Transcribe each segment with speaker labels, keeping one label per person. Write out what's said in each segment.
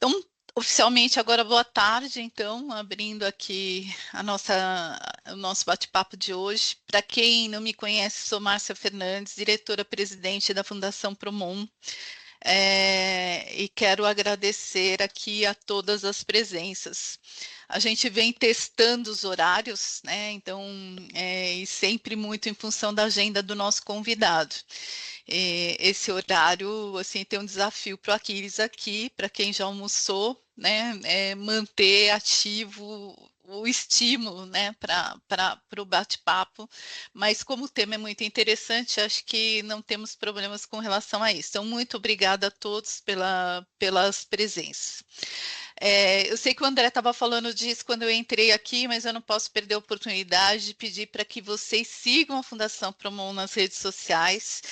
Speaker 1: Então, oficialmente, agora boa tarde, então, abrindo aqui o nosso bate-papo de hoje. Para quem não me conhece, sou Márcia Fernandes, diretora-presidente da Fundação Promon, e quero agradecer aqui a todas as presenças. A gente vem testando os horários, né? Então, e sempre muito em função da agenda do nosso convidado. Esse horário, assim, tem um desafio para o Aquiles aqui, para quem já almoçou, né? Manter ativo o estímulo, né, para o bate-papo, mas como o tema é muito interessante, acho que não temos problemas com relação a isso. Então, muito obrigada a todos pelas presenças. Eu sei que o André estava falando disso quando eu entrei aqui, mas eu não posso perder a oportunidade de pedir para que vocês sigam a Fundação Promon nas redes sociais.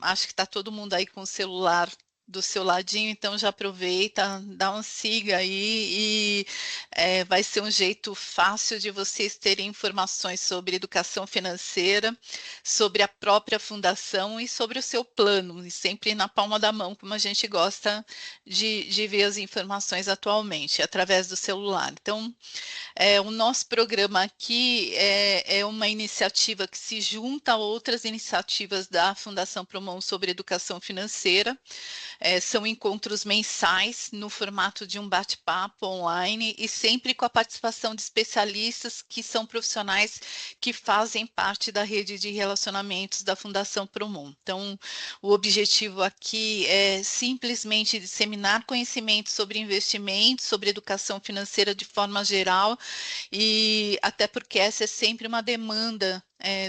Speaker 1: Acho que está todo mundo aí com o celular do seu ladinho, então já aproveita, dá um siga aí e vai ser um jeito fácil de vocês terem informações sobre educação financeira, sobre a própria fundação e sobre o seu plano, e sempre na palma da mão, como a gente gosta de ver as informações atualmente, através do celular. Então, o nosso programa aqui é uma iniciativa que se junta a outras iniciativas da Fundação Promon sobre educação financeira. São encontros mensais no formato de um bate-papo online e sempre com a participação de especialistas que são profissionais que fazem parte da rede de relacionamentos da Fundação Promon. Então, o objetivo aqui é simplesmente disseminar conhecimento sobre investimentos, sobre educação financeira de forma geral, e até porque essa é sempre uma demanda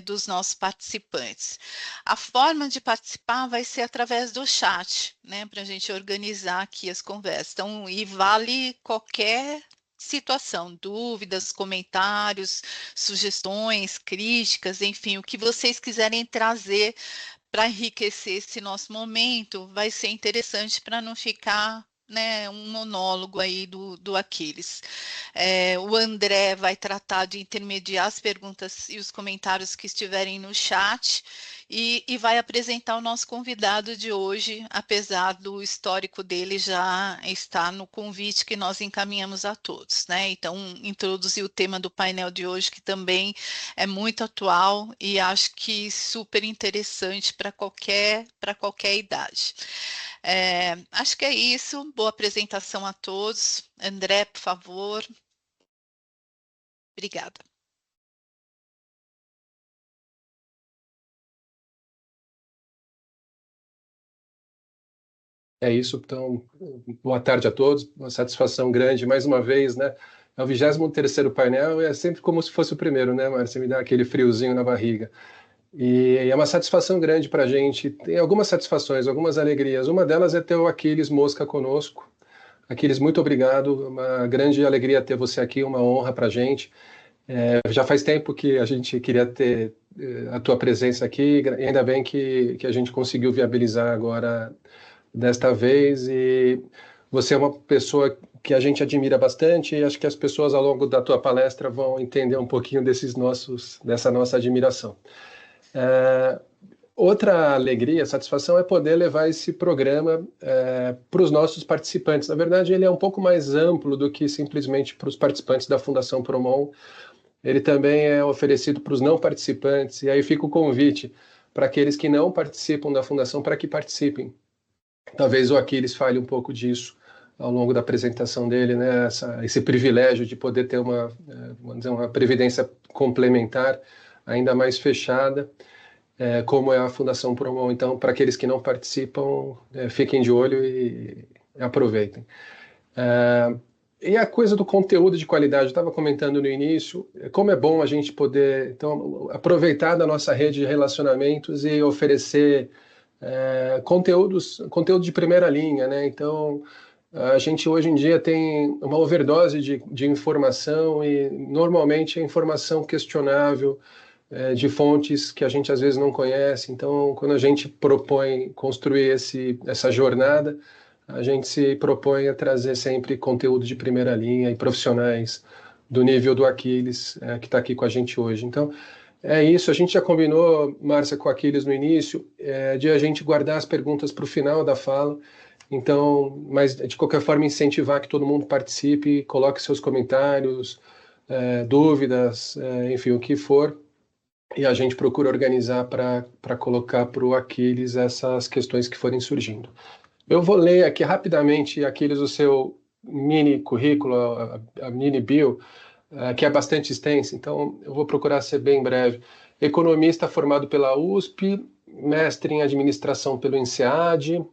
Speaker 1: dos nossos participantes. A forma de participar vai ser através do chat, né, para a gente organizar aqui as conversas. Então, e vale qualquer situação, dúvidas, comentários, sugestões, críticas, enfim, o que vocês quiserem trazer para enriquecer esse nosso momento, vai ser interessante para não ficar, né, um monólogo aí do Aquiles. O André vai tratar de intermediar as perguntas e os comentários que estiverem no chat e vai apresentar o nosso convidado de hoje, apesar do histórico dele já estar no convite que nós encaminhamos a todos, né? Então, introduzir o tema do painel de hoje, que também é muito atual e acho que super interessante para qualquer idade. Acho que é isso. Boa apresentação a todos. André, por favor. Obrigada.
Speaker 2: É isso, então, boa tarde a todos, uma satisfação grande, mais uma vez, né? É o 23º painel, é sempre como se fosse o primeiro, né, Márcia? Me dá aquele friozinho na barriga. E é uma satisfação grande para a gente, tem algumas satisfações, algumas alegrias, uma delas é ter o Aquiles Mosca conosco. Aquiles, muito obrigado, uma grande alegria ter você aqui, uma honra para a gente. Já faz tempo que a gente queria ter a tua presença aqui, e ainda bem que a gente conseguiu viabilizar agora desta vez, e você é uma pessoa que a gente admira bastante e acho que as pessoas ao longo da tua palestra vão entender um pouquinho dessa nossa admiração. Outra alegria, satisfação é poder levar esse programa para os nossos participantes. Na verdade, ele é um pouco mais amplo do que simplesmente para os participantes da Fundação Promon. Ele também é oferecido para os não participantes, e aí fica o convite para aqueles que não participam da Fundação para que participem. Talvez o Aquiles fale um pouco disso ao longo da apresentação dele, né? Esse privilégio de poder ter vamos dizer, uma previdência complementar ainda mais fechada, como é a Fundação Promon. Então, para aqueles que não participam, fiquem de olho e aproveitem. E a coisa do conteúdo de qualidade, eu estava comentando no início, como é bom a gente poder então, aproveitar da nossa rede de relacionamentos e oferecer conteúdo de primeira linha, né? Então, a gente hoje em dia tem uma overdose de informação e normalmente é informação questionável, de fontes que a gente às vezes não conhece. Então, quando a gente propõe construir essa jornada, a gente se propõe a trazer sempre conteúdo de primeira linha e profissionais do nível do Aquiles, que está aqui com a gente hoje. Então, é isso, a gente já combinou, Márcia, com o Aquiles no início, de a gente guardar as perguntas para o final da fala. Então, mas de qualquer forma, incentivar que todo mundo participe, coloque seus comentários, dúvidas, enfim, o que for, e a gente procura organizar para colocar para o Aquiles essas questões que forem surgindo. Eu vou ler aqui rapidamente, Aquiles, o seu mini currículo, a mini bio, que é bastante extensa, então eu vou procurar ser bem breve. Economista formado pela USP, mestre em administração pelo INSEAD,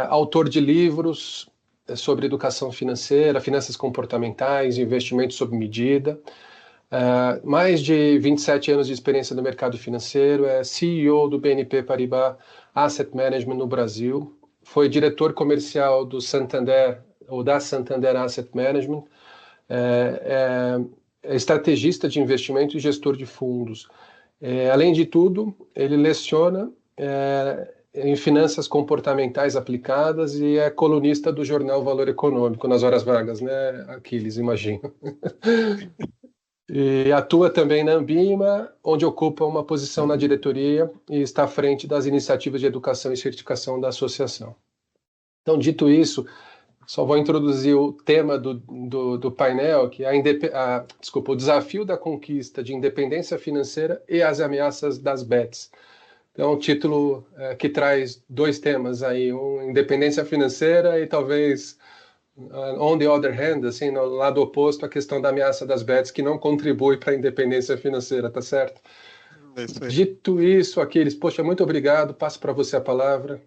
Speaker 2: autor de livros sobre educação financeira, finanças comportamentais, investimentos sob medida, mais de 27 anos de experiência no mercado financeiro, é CEO do BNP Paribas Asset Management no Brasil, foi diretor comercial do Santander, ou da Santander Asset Management, é estrategista de investimento e gestor de fundos. Além de tudo, ele leciona em finanças comportamentais aplicadas e é colunista do jornal Valor Econômico nas horas vagas, né, Aquiles, imagino. E atua também na Ambima, onde ocupa uma posição na diretoria e está à frente das iniciativas de educação e certificação da associação. Então, dito isso, só vou introduzir o tema do painel, que é o desafio da conquista de independência financeira e as ameaças das bets. Então, um título que traz dois temas aí, independência financeira e talvez, on the other hand, assim, no lado oposto, a questão da ameaça das bets, que não contribui para a independência financeira, tá certo?
Speaker 3: É isso aí.
Speaker 2: Dito isso, Aquiles, poxa, muito obrigado, passo para você a palavra.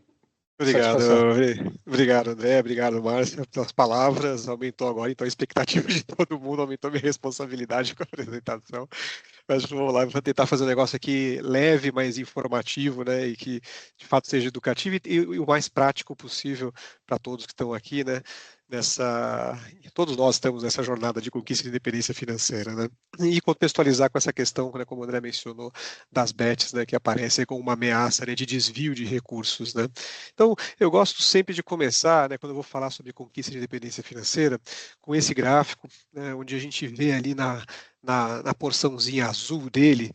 Speaker 3: Obrigado,
Speaker 2: Satisfação.
Speaker 3: obrigado, André, obrigado, Márcia, pelas palavras. Aumentou agora, então, a expectativa de todo mundo, aumentou minha responsabilidade com a apresentação. Mas vamos lá, vou tentar fazer um negócio aqui leve, mas informativo, né, e que de fato seja educativo e o mais prático possível para todos que estão aqui, né, todos nós estamos nessa jornada de conquista de independência financeira, né, e contextualizar com essa questão, né, como o André mencionou, das bets, né, que aparecem como uma ameaça, né, de desvio de recursos, né. Então, eu gosto sempre de começar, né, quando eu vou falar sobre conquista de independência financeira, com esse gráfico, né, onde a gente vê ali na porçãozinha azul dele,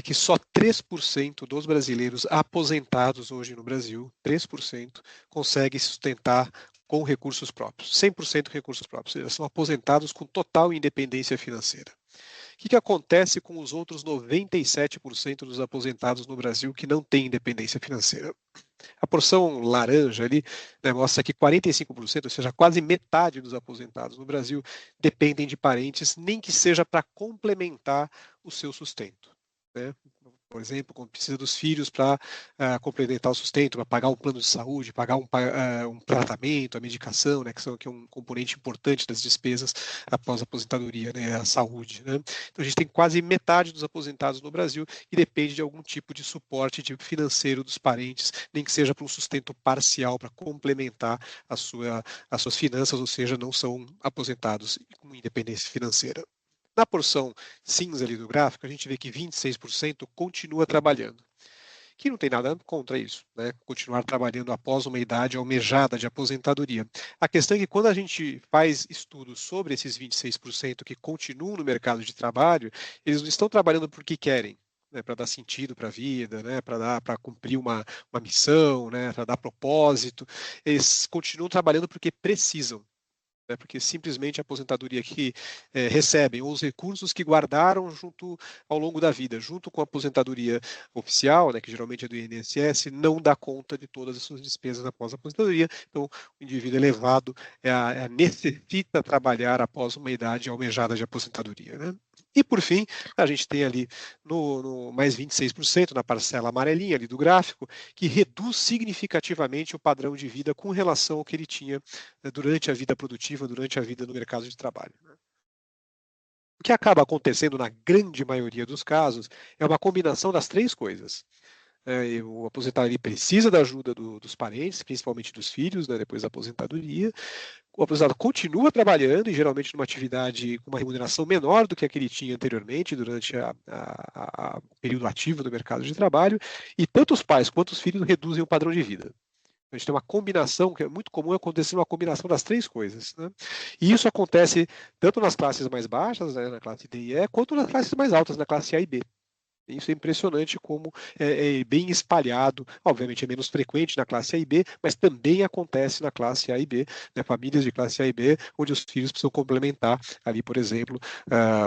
Speaker 3: que só 3% dos brasileiros aposentados hoje no Brasil, 3%, conseguem sustentar com recursos próprios, 100% recursos próprios, eles são aposentados com total independência financeira. O que acontece com os outros 97% dos aposentados no Brasil que não têm independência financeira? A porção laranja ali, né, mostra que 45%, ou seja, quase metade dos aposentados no Brasil, dependem de parentes, nem que seja para complementar o seu sustento, né? Por exemplo, quando precisa dos filhos para complementar o sustento, para pagar um plano de saúde, pagar um tratamento, a medicação, né, que é um componente importante das despesas após a aposentadoria, né, a saúde, né? Então, a gente tem quase metade dos aposentados no Brasil que depende de algum tipo de suporte financeiro dos parentes, nem que seja para um sustento parcial, para complementar as suas finanças, ou seja, não são aposentados com independência financeira. Na porção cinza ali do gráfico, a gente vê que 26% continua trabalhando, que não tem nada contra isso, né? Continuar trabalhando após uma idade almejada de aposentadoria. A questão é que quando a gente faz estudos sobre esses 26% que continuam no mercado de trabalho, eles não estão trabalhando porque querem, né, para dar sentido para a vida, né, para cumprir uma missão, né, para dar propósito. Eles continuam trabalhando porque precisam, né, porque simplesmente a aposentadoria que recebem, ou os recursos que guardaram junto ao longo da vida, junto com a aposentadoria oficial, né, que geralmente é do INSS, não dá conta de todas as suas despesas após a aposentadoria. Então, o indivíduo elevado necessita trabalhar após uma idade almejada de aposentadoria, né? E, por fim, a gente tem ali no mais 26%, na parcela amarelinha ali do gráfico, que reduz significativamente o padrão de vida com relação ao que ele tinha durante a vida produtiva, durante a vida no mercado de trabalho. O que acaba acontecendo na grande maioria dos casos é uma combinação das três coisas. O aposentado ele precisa da ajuda dos parentes, principalmente dos filhos, né, depois da aposentadoria. O aposentado continua trabalhando, e geralmente numa atividade com uma remuneração menor do que a que ele tinha anteriormente, durante o período ativo do mercado de trabalho, e tanto os pais quanto os filhos reduzem o padrão de vida. A gente tem uma combinação, que é muito comum acontecer uma combinação das três coisas, né? E isso acontece tanto nas classes mais baixas, né, na classe D e E, quanto nas classes mais altas, na classe A e B. Isso é impressionante como é bem espalhado, obviamente é menos frequente na classe A e B, mas também acontece na classe A e B, né, famílias de classe A e B, onde os filhos precisam complementar ali, por exemplo,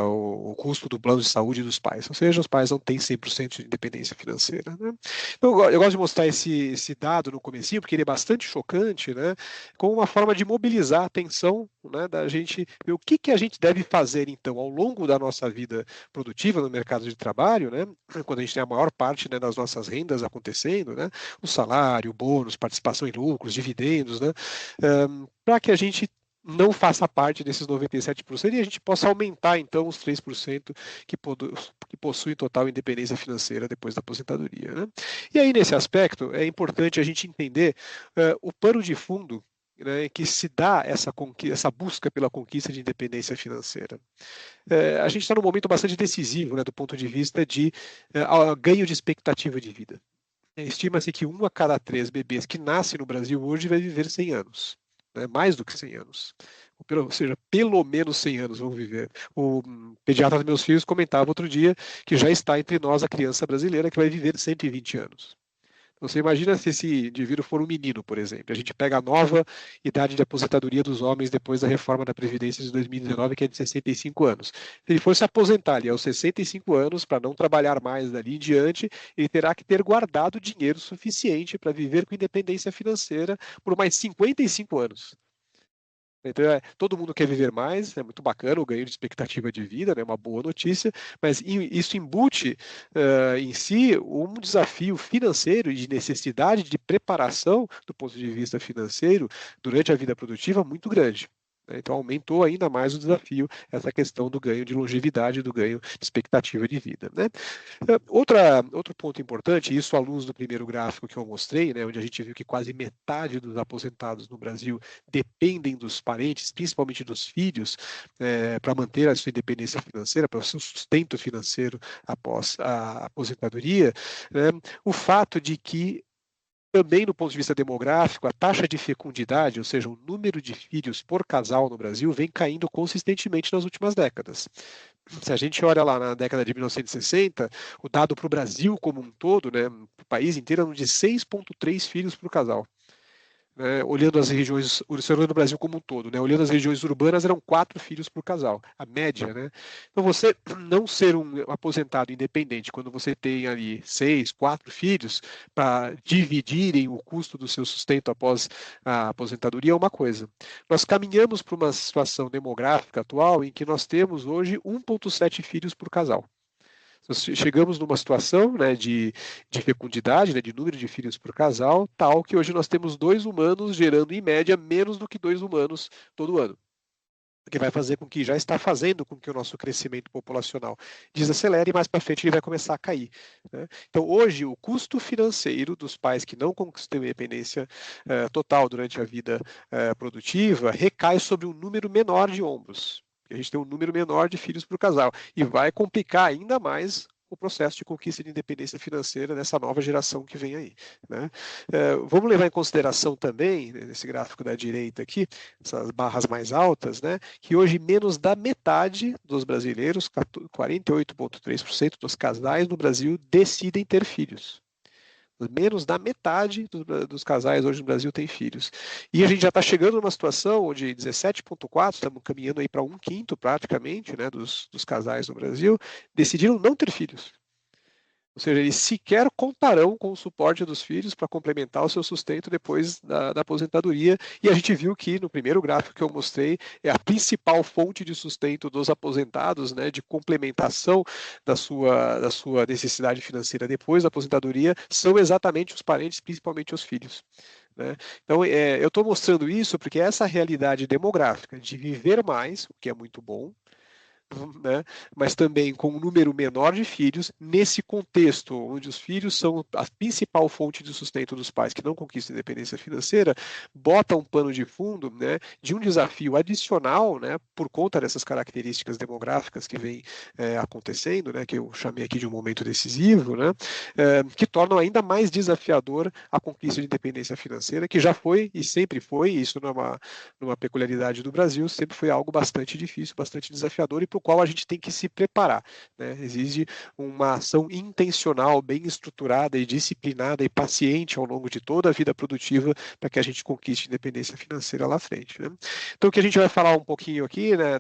Speaker 3: o custo do plano de saúde dos pais, ou seja, os pais não têm 100% de independência financeira. Né? Então, eu gosto de mostrar esse dado no comecinho, porque ele é bastante chocante, né, como uma forma de mobilizar a atenção, né, da gente ver o que a gente deve fazer, então, ao longo da nossa vida produtiva no mercado de trabalho, né, quando a gente tem a maior parte, né, das nossas rendas acontecendo, né, o salário, o bônus, participação em lucros, dividendos, né, para que a gente não faça parte desses 97% e a gente possa aumentar, então, os 3% que possuem total independência financeira depois da aposentadoria. Né? E aí, nesse aspecto, é importante a gente entender o pano de fundo, né, que se dá essa busca pela conquista de independência financeira. A gente está num momento bastante decisivo, né, do ponto de vista de ganho de expectativa de vida. Estima-se que 1 a cada 3 bebês que nascem no Brasil hoje vai viver 100 anos, né, mais do que 100 anos. Ou seja, pelo menos 100 anos vão viver. O pediatra dos meus filhos comentava outro dia que já está entre nós a criança brasileira que vai viver 120 anos. Você imagina se esse indivíduo for um menino, por exemplo. A gente pega a nova idade de aposentadoria dos homens depois da reforma da Previdência de 2019, que é de 65 anos. Se ele for se aposentar ali aos 65 anos, para não trabalhar mais dali em diante, ele terá que ter guardado dinheiro suficiente para viver com independência financeira por mais 55 anos. Então, todo mundo quer viver mais, é muito bacana o ganho de expectativa de vida, é, né, uma boa notícia, mas isso embute em si um desafio financeiro e de necessidade de preparação do ponto de vista financeiro durante a vida produtiva muito grande. Então, aumentou ainda mais o desafio, essa questão do ganho de longevidade, do ganho de expectativa de vida. Né? Outro ponto importante, isso à luz do primeiro gráfico que eu mostrei, né, onde a gente viu que quase metade dos aposentados no Brasil dependem dos parentes, principalmente dos filhos, para manter a sua independência financeira, para o seu sustento financeiro após a aposentadoria, né? O fato de que também, do ponto de vista demográfico, a taxa de fecundidade, ou seja, o número de filhos por casal no Brasil, vem caindo consistentemente nas últimas décadas. Se a gente olha lá na década de 1960, o dado para o Brasil como um todo, né, para o país inteiro, era de 6,3 filhos por casal. Olhando as regiões, olhando o Brasil como um todo, né? Olhando as regiões urbanas, eram 4 filhos por casal, a média, né? Então, você não ser um aposentado independente, quando você tem ali 6, 4 filhos, para dividirem o custo do seu sustento após a aposentadoria, é uma coisa. Nós caminhamos para uma situação demográfica atual em que nós temos hoje 1,7 filhos por casal. Nós chegamos numa situação, né, de fecundidade, né, de número de filhos por casal, tal que hoje nós temos 2 humanos gerando, em média, menos do que 2 humanos todo ano. O que vai fazer com que, já está fazendo com que o nosso crescimento populacional desacelere e mais para frente ele vai começar a cair. Né? Então, hoje, o custo financeiro dos pais que não conquistam independência total durante a vida produtiva recai sobre um número menor de ombros. A gente tem um número menor de filhos para o casal e vai complicar ainda mais o processo de conquista de independência financeira dessa nova geração que vem aí. Né? Vamos levar em consideração também, nesse gráfico da direita aqui, essas barras mais altas, né, que hoje menos da metade dos brasileiros, 48,3% dos casais no Brasil, decidem ter filhos. Menos da metade dos casais hoje no Brasil têm filhos. E a gente já está chegando numa situação onde 17,4%, estamos caminhando aí para 1/5 praticamente, né, dos casais no Brasil, decidiram não ter filhos. Ou seja, eles sequer contarão com o suporte dos filhos para complementar o seu sustento depois da aposentadoria. E a gente viu que, no primeiro gráfico que eu mostrei, é a principal fonte de sustento dos aposentados, né, de complementação da sua necessidade financeira depois da aposentadoria, são exatamente os parentes, principalmente os filhos. Né? Então, eu estou mostrando isso porque essa realidade demográfica de viver mais, o que é muito bom, né? Mas também com um número menor de filhos, nesse contexto onde os filhos são a principal fonte de sustento dos pais que não conquistam independência financeira, bota um pano de fundo, né, de um desafio adicional, né, por conta dessas características demográficas que vem acontecendo, né, que eu chamei aqui de um momento decisivo, né, que tornam ainda mais desafiador a conquista de independência financeira, que já foi e sempre foi, isso não é uma peculiaridade do Brasil, sempre foi algo bastante difícil, bastante desafiador e para o qual a gente tem que se preparar, né? Exige uma ação intencional, bem estruturada e disciplinada e paciente ao longo de toda a vida produtiva para que a gente conquiste independência financeira lá à frente, né? Então, o que a gente vai falar um pouquinho aqui, né,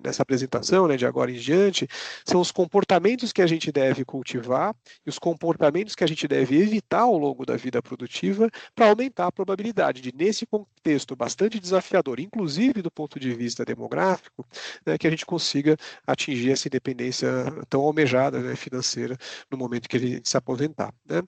Speaker 3: nessa apresentação, né, de agora em diante, são os comportamentos que a gente deve cultivar e os comportamentos que a gente deve evitar ao longo da vida produtiva para aumentar a probabilidade de, nesse contexto bastante desafiador, inclusive do ponto de vista demográfico, né, que a gente consiga atingir essa independência tão almejada, né, financeira no momento que a gente se aposentar, né?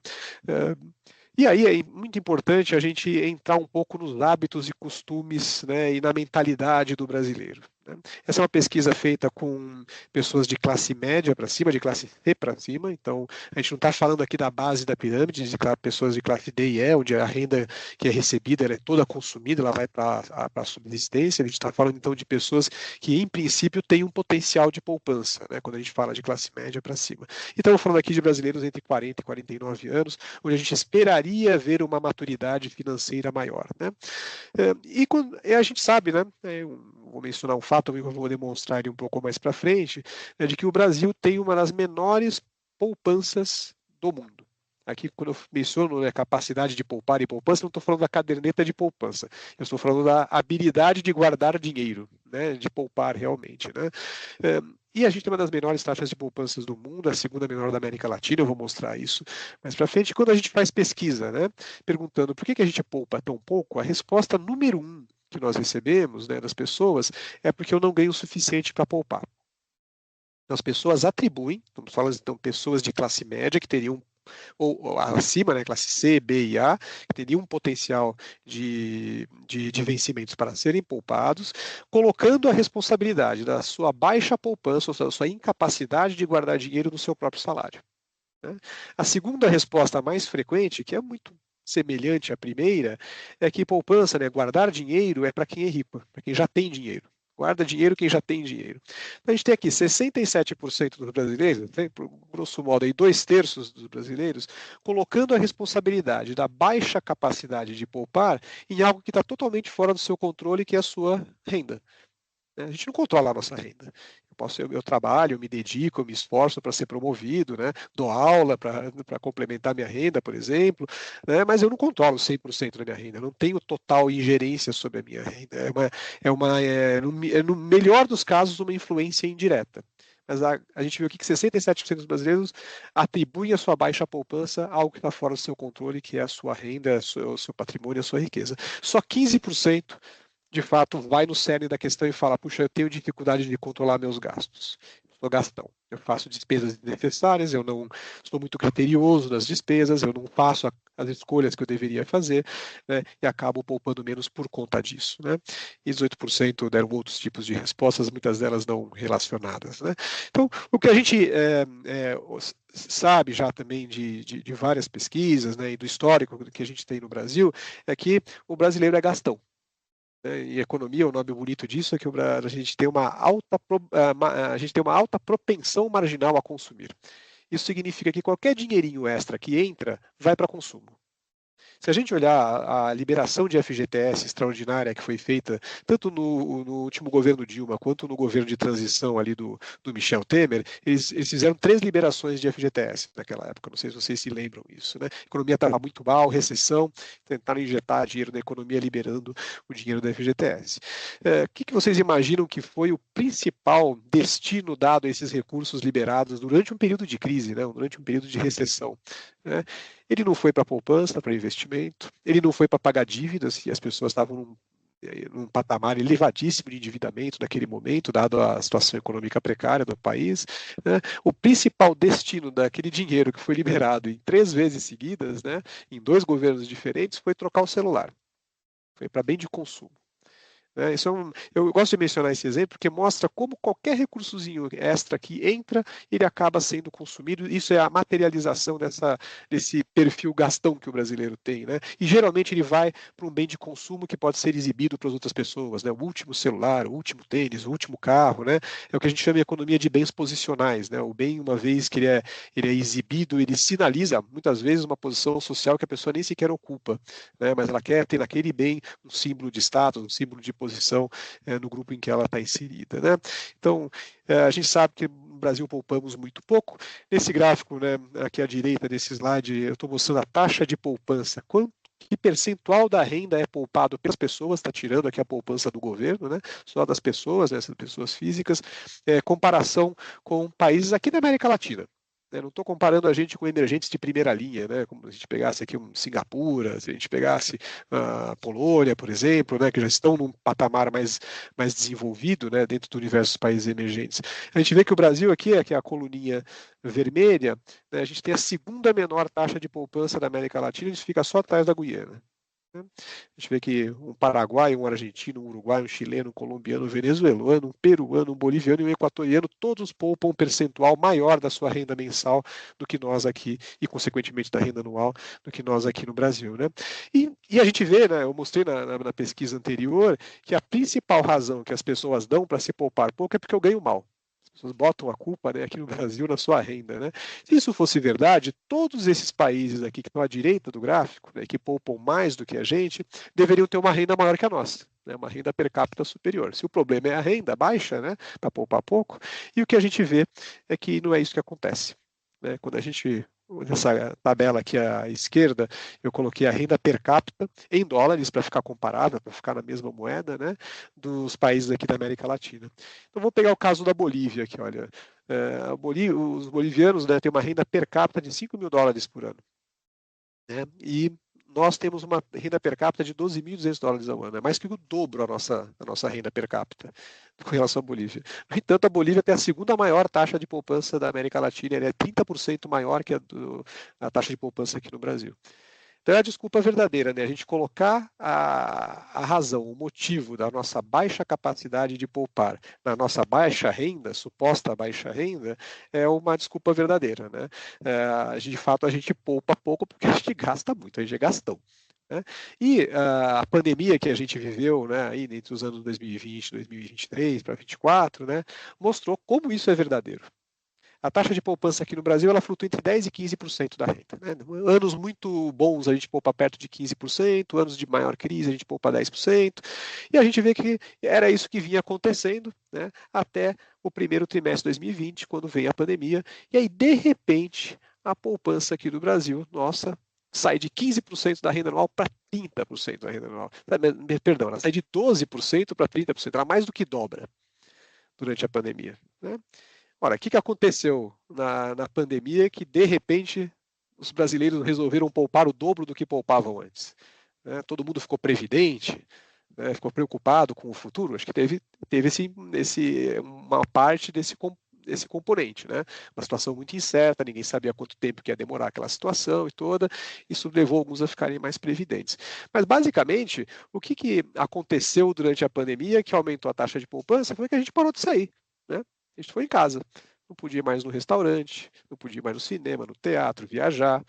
Speaker 3: E aí é muito importante a gente entrar um pouco nos hábitos e costumes, né, e na mentalidade do brasileiro, né? Essa é uma pesquisa feita com pessoas de classe média para cima, de classe C para cima, então a gente não está falando aqui da base da pirâmide, de pessoas de classe D e E, onde a renda que é recebida ela é toda consumida, ela vai para a subsistência. A gente está falando então de pessoas que em princípio têm um potencial de poupança, né, quando a gente fala de classe média para cima. E estamos falando aqui de brasileiros entre 40 e 49 anos, onde a gente esperaria ver uma maturidade financeira maior, né? E a gente sabe, né, vou mencionar um fato que eu vou demonstrar ele um pouco mais para frente, é de que o Brasil tem uma das menores poupanças do mundo. Aqui, quando eu menciono, né, capacidade de poupar e poupança, não estou falando da caderneta de poupança, eu estou falando da habilidade de guardar dinheiro, né, de poupar realmente, né? E a gente tem uma das menores taxas de poupanças do mundo, a segunda menor da América Latina, eu vou mostrar isso mais para frente. Quando a gente faz pesquisa, né, perguntando por que a gente poupa tão pouco, a resposta número 1 que nós recebemos, né, das pessoas é porque eu não ganho o suficiente para poupar. Então, as pessoas atribuem, estamos falando então pessoas de classe média que teriam ou acima, né, classe C, B e A, que teriam um potencial de vencimentos para serem poupados, colocando a responsabilidade da sua baixa poupança, ou seja, da sua incapacidade de guardar dinheiro no seu próprio salário, né? A segunda resposta mais frequente, que é muito semelhante à primeira, é que poupança, né, guardar dinheiro é para quem é rico, para quem já tem dinheiro. Guarda dinheiro quem já tem dinheiro. Então, a gente tem aqui 67% dos brasileiros, grosso modo, aí 2/3 dos brasileiros, colocando a responsabilidade da baixa capacidade de poupar em algo que está totalmente fora do seu controle, que é a sua renda. A gente não controla a nossa renda. Eu trabalho, eu me dedico, eu me esforço para ser promovido, né? Dou aula para complementar minha renda, por exemplo, né? Mas eu não controlo 100% da minha renda, eu não tenho total ingerência sobre a minha renda. No melhor dos casos, uma influência indireta. Mas a gente viu aqui que 67% dos brasileiros atribuem a sua baixa poupança a algo que está fora do seu controle, que é a sua renda, o seu patrimônio, a sua riqueza. Só 15% de fato, vai no cerne da questão e fala, puxa, eu tenho dificuldade de controlar meus gastos. Eu sou gastão. Eu faço despesas desnecessárias, eu não sou muito criterioso nas despesas, eu não faço as escolhas que eu deveria fazer, né, e acabo poupando menos por conta disso, né? E 18% deram outros tipos de respostas, muitas delas não relacionadas, né? Então, o que a gente sabe já também de várias pesquisas, né, e do histórico que a gente tem no Brasil, é que o brasileiro é gastão. E economia, o nome bonito disso é que a gente tem uma alta propensão marginal a consumir. Isso significa que qualquer dinheirinho extra que entra vai para consumo. Se a gente olhar a liberação de FGTS extraordinária que foi feita tanto no último governo Dilma quanto no governo de transição ali do Michel Temer, eles fizeram 3 liberações de FGTS naquela época. Não sei se vocês se lembram disso, né? A economia estava muito mal, recessão, tentaram injetar dinheiro na economia liberando o dinheiro da FGTS. O que vocês imaginam que foi o principal destino dado a esses recursos liberados durante um período de crise, né? Durante um período de recessão, né? Ele não foi para poupança, para investimento, ele não foi para pagar dívidas, e as pessoas estavam num patamar elevadíssimo de endividamento naquele momento, dado a situação econômica precária do país, né? O principal destino daquele dinheiro que foi liberado em 3 vezes seguidas, né, em 2 governos diferentes, foi trocar o celular. Foi para bem de consumo. Eu gosto de mencionar esse exemplo porque mostra como qualquer recursozinho extra que entra, ele acaba sendo consumido. Isso é a materialização desse perfil gastão que o brasileiro tem, né? E geralmente ele vai para um bem de consumo que pode ser exibido para as outras pessoas, né? O último celular, o último tênis, o último carro, né? É o que a gente chama de economia de bens posicionais, né? O bem, uma vez que ele é exibido, ele sinaliza muitas vezes uma posição social que a pessoa nem sequer ocupa, né? Mas ela quer ter naquele bem um símbolo de status, um símbolo de posição no grupo em que ela está inserida, né? Então, a gente sabe que no Brasil poupamos muito pouco. Nesse gráfico, né, aqui à direita desse slide, eu estou mostrando a taxa de poupança. Que percentual da renda é poupado pelas pessoas, está tirando aqui a poupança do governo, né, só das pessoas, essas pessoas físicas, comparação com países aqui da América Latina. Não estou comparando a gente com emergentes de primeira linha, né? Como se a gente pegasse aqui Singapura, se a gente pegasse a Polônia, por exemplo, né? Que já estão num patamar mais desenvolvido, né? Dentro do universo dos países emergentes. A gente vê que o Brasil aqui, que é a coluninha vermelha, né? A gente tem a segunda menor taxa de poupança da América Latina, a gente fica só atrás da Guiana. A gente vê que um paraguaio, um argentino, um uruguaio, um chileno, um colombiano, um venezuelano, um peruano, um boliviano e um equatoriano, todos poupam um percentual maior da sua renda mensal do que nós aqui, e consequentemente da renda anual, do que nós aqui no Brasil, né? E a gente vê, né, eu mostrei na pesquisa anterior, que a principal razão que as pessoas dão para se poupar pouco é porque eu ganho mal. As pessoas botam a culpa, né, aqui no Brasil na sua renda, né? Se isso fosse verdade, todos esses países aqui que estão à direita do gráfico, né, que poupam mais do que a gente, deveriam ter uma renda maior que a nossa, né, uma renda per capita superior. Se o problema é a renda baixa, né, para poupar pouco, e o que a gente vê é que não é isso que acontece, né? Quando a gente nessa tabela aqui à esquerda, eu coloquei a renda per capita em dólares para ficar comparável, para ficar na mesma moeda, né, dos países aqui da América Latina. Então, vou pegar o caso da Bolívia aqui, olha. Os bolivianos, né, têm uma renda per capita de 5 mil dólares por ano, né, e nós temos uma renda per capita de 12.200 dólares ao ano, é mais que o dobro a nossa renda per capita com relação à Bolívia. No entanto, a Bolívia tem a segunda maior taxa de poupança da América Latina, ela é 30% maior que a taxa de poupança aqui no Brasil. Então é a desculpa verdadeira, né? A gente colocar a razão, o motivo da nossa baixa capacidade de poupar na nossa baixa renda, suposta baixa renda, é uma desculpa verdadeira, né? De fato, a gente poupa pouco porque a gente gasta muito, a gente é gastão. Né? E a pandemia que a gente viveu, né, aí entre os anos 2020, 2023 para 2024, né, mostrou como isso é verdadeiro. A taxa de poupança aqui no Brasil ela flutua entre 10% e 15% da renda. Né? Anos muito bons a gente poupa perto de 15%, anos de maior crise a gente poupa 10%, e a gente vê que era isso que vinha acontecendo, né, até o primeiro trimestre de 2020, quando veio a pandemia, e aí de repente a poupança aqui no Brasil, nossa, sai de 15% da renda anual para 30% da renda anual. Perdão, ela sai de 12% para 30%, ela mais do que dobra durante a pandemia. Né? Ora, o que aconteceu na pandemia que, de repente, os brasileiros resolveram poupar o dobro do que poupavam antes? Né? Todo mundo ficou previdente, né? Ficou preocupado com o futuro? Acho que teve uma parte desse componente, né? Uma situação muito incerta, ninguém sabia quanto tempo que ia demorar aquela situação e toda, isso levou alguns a ficarem mais previdentes. Mas, basicamente, o que aconteceu durante a pandemia que aumentou a taxa de poupança foi que a gente parou de sair, né? A gente foi em casa, não podia ir mais no restaurante, não podia ir mais no cinema, no teatro, viajar.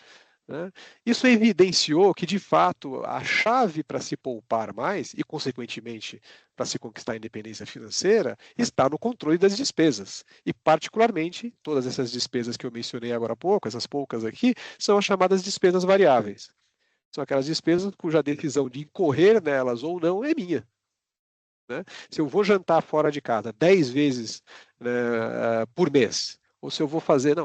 Speaker 3: Né? Isso evidenciou que, de fato, a chave para se poupar mais e, consequentemente, para se conquistar a independência financeira está no controle das despesas. E, particularmente, todas essas despesas que eu mencionei agora há pouco, essas poucas aqui, são as chamadas despesas variáveis. São aquelas despesas cuja decisão de incorrer nelas ou não é minha. Né? Se eu vou jantar fora de casa 10 vezes, né, por mês, ou se eu vou fazer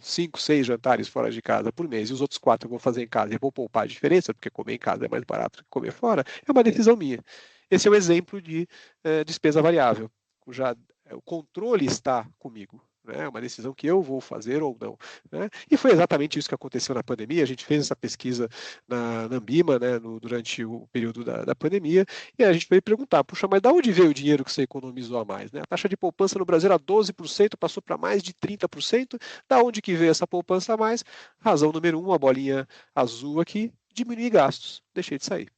Speaker 3: 5, 6 jantares fora de casa por mês, e os outros 4 eu vou fazer em casa e vou poupar a diferença, porque comer em casa é mais barato que comer fora, é uma decisão minha. Esse é um exemplo de despesa variável, cuja o controle está comigo. É uma decisão que eu vou fazer ou não. Né? E foi exatamente isso que aconteceu na pandemia. A gente fez essa pesquisa na Ambima, né, durante o período da pandemia, e a gente veio perguntar, puxa, mas de onde veio o dinheiro que você economizou a mais? Né? A taxa de poupança no Brasil era 12%, passou para mais de 30%. Da onde que veio essa poupança a mais? Razão número 1, a bolinha azul aqui, diminuir gastos. Deixei de sair.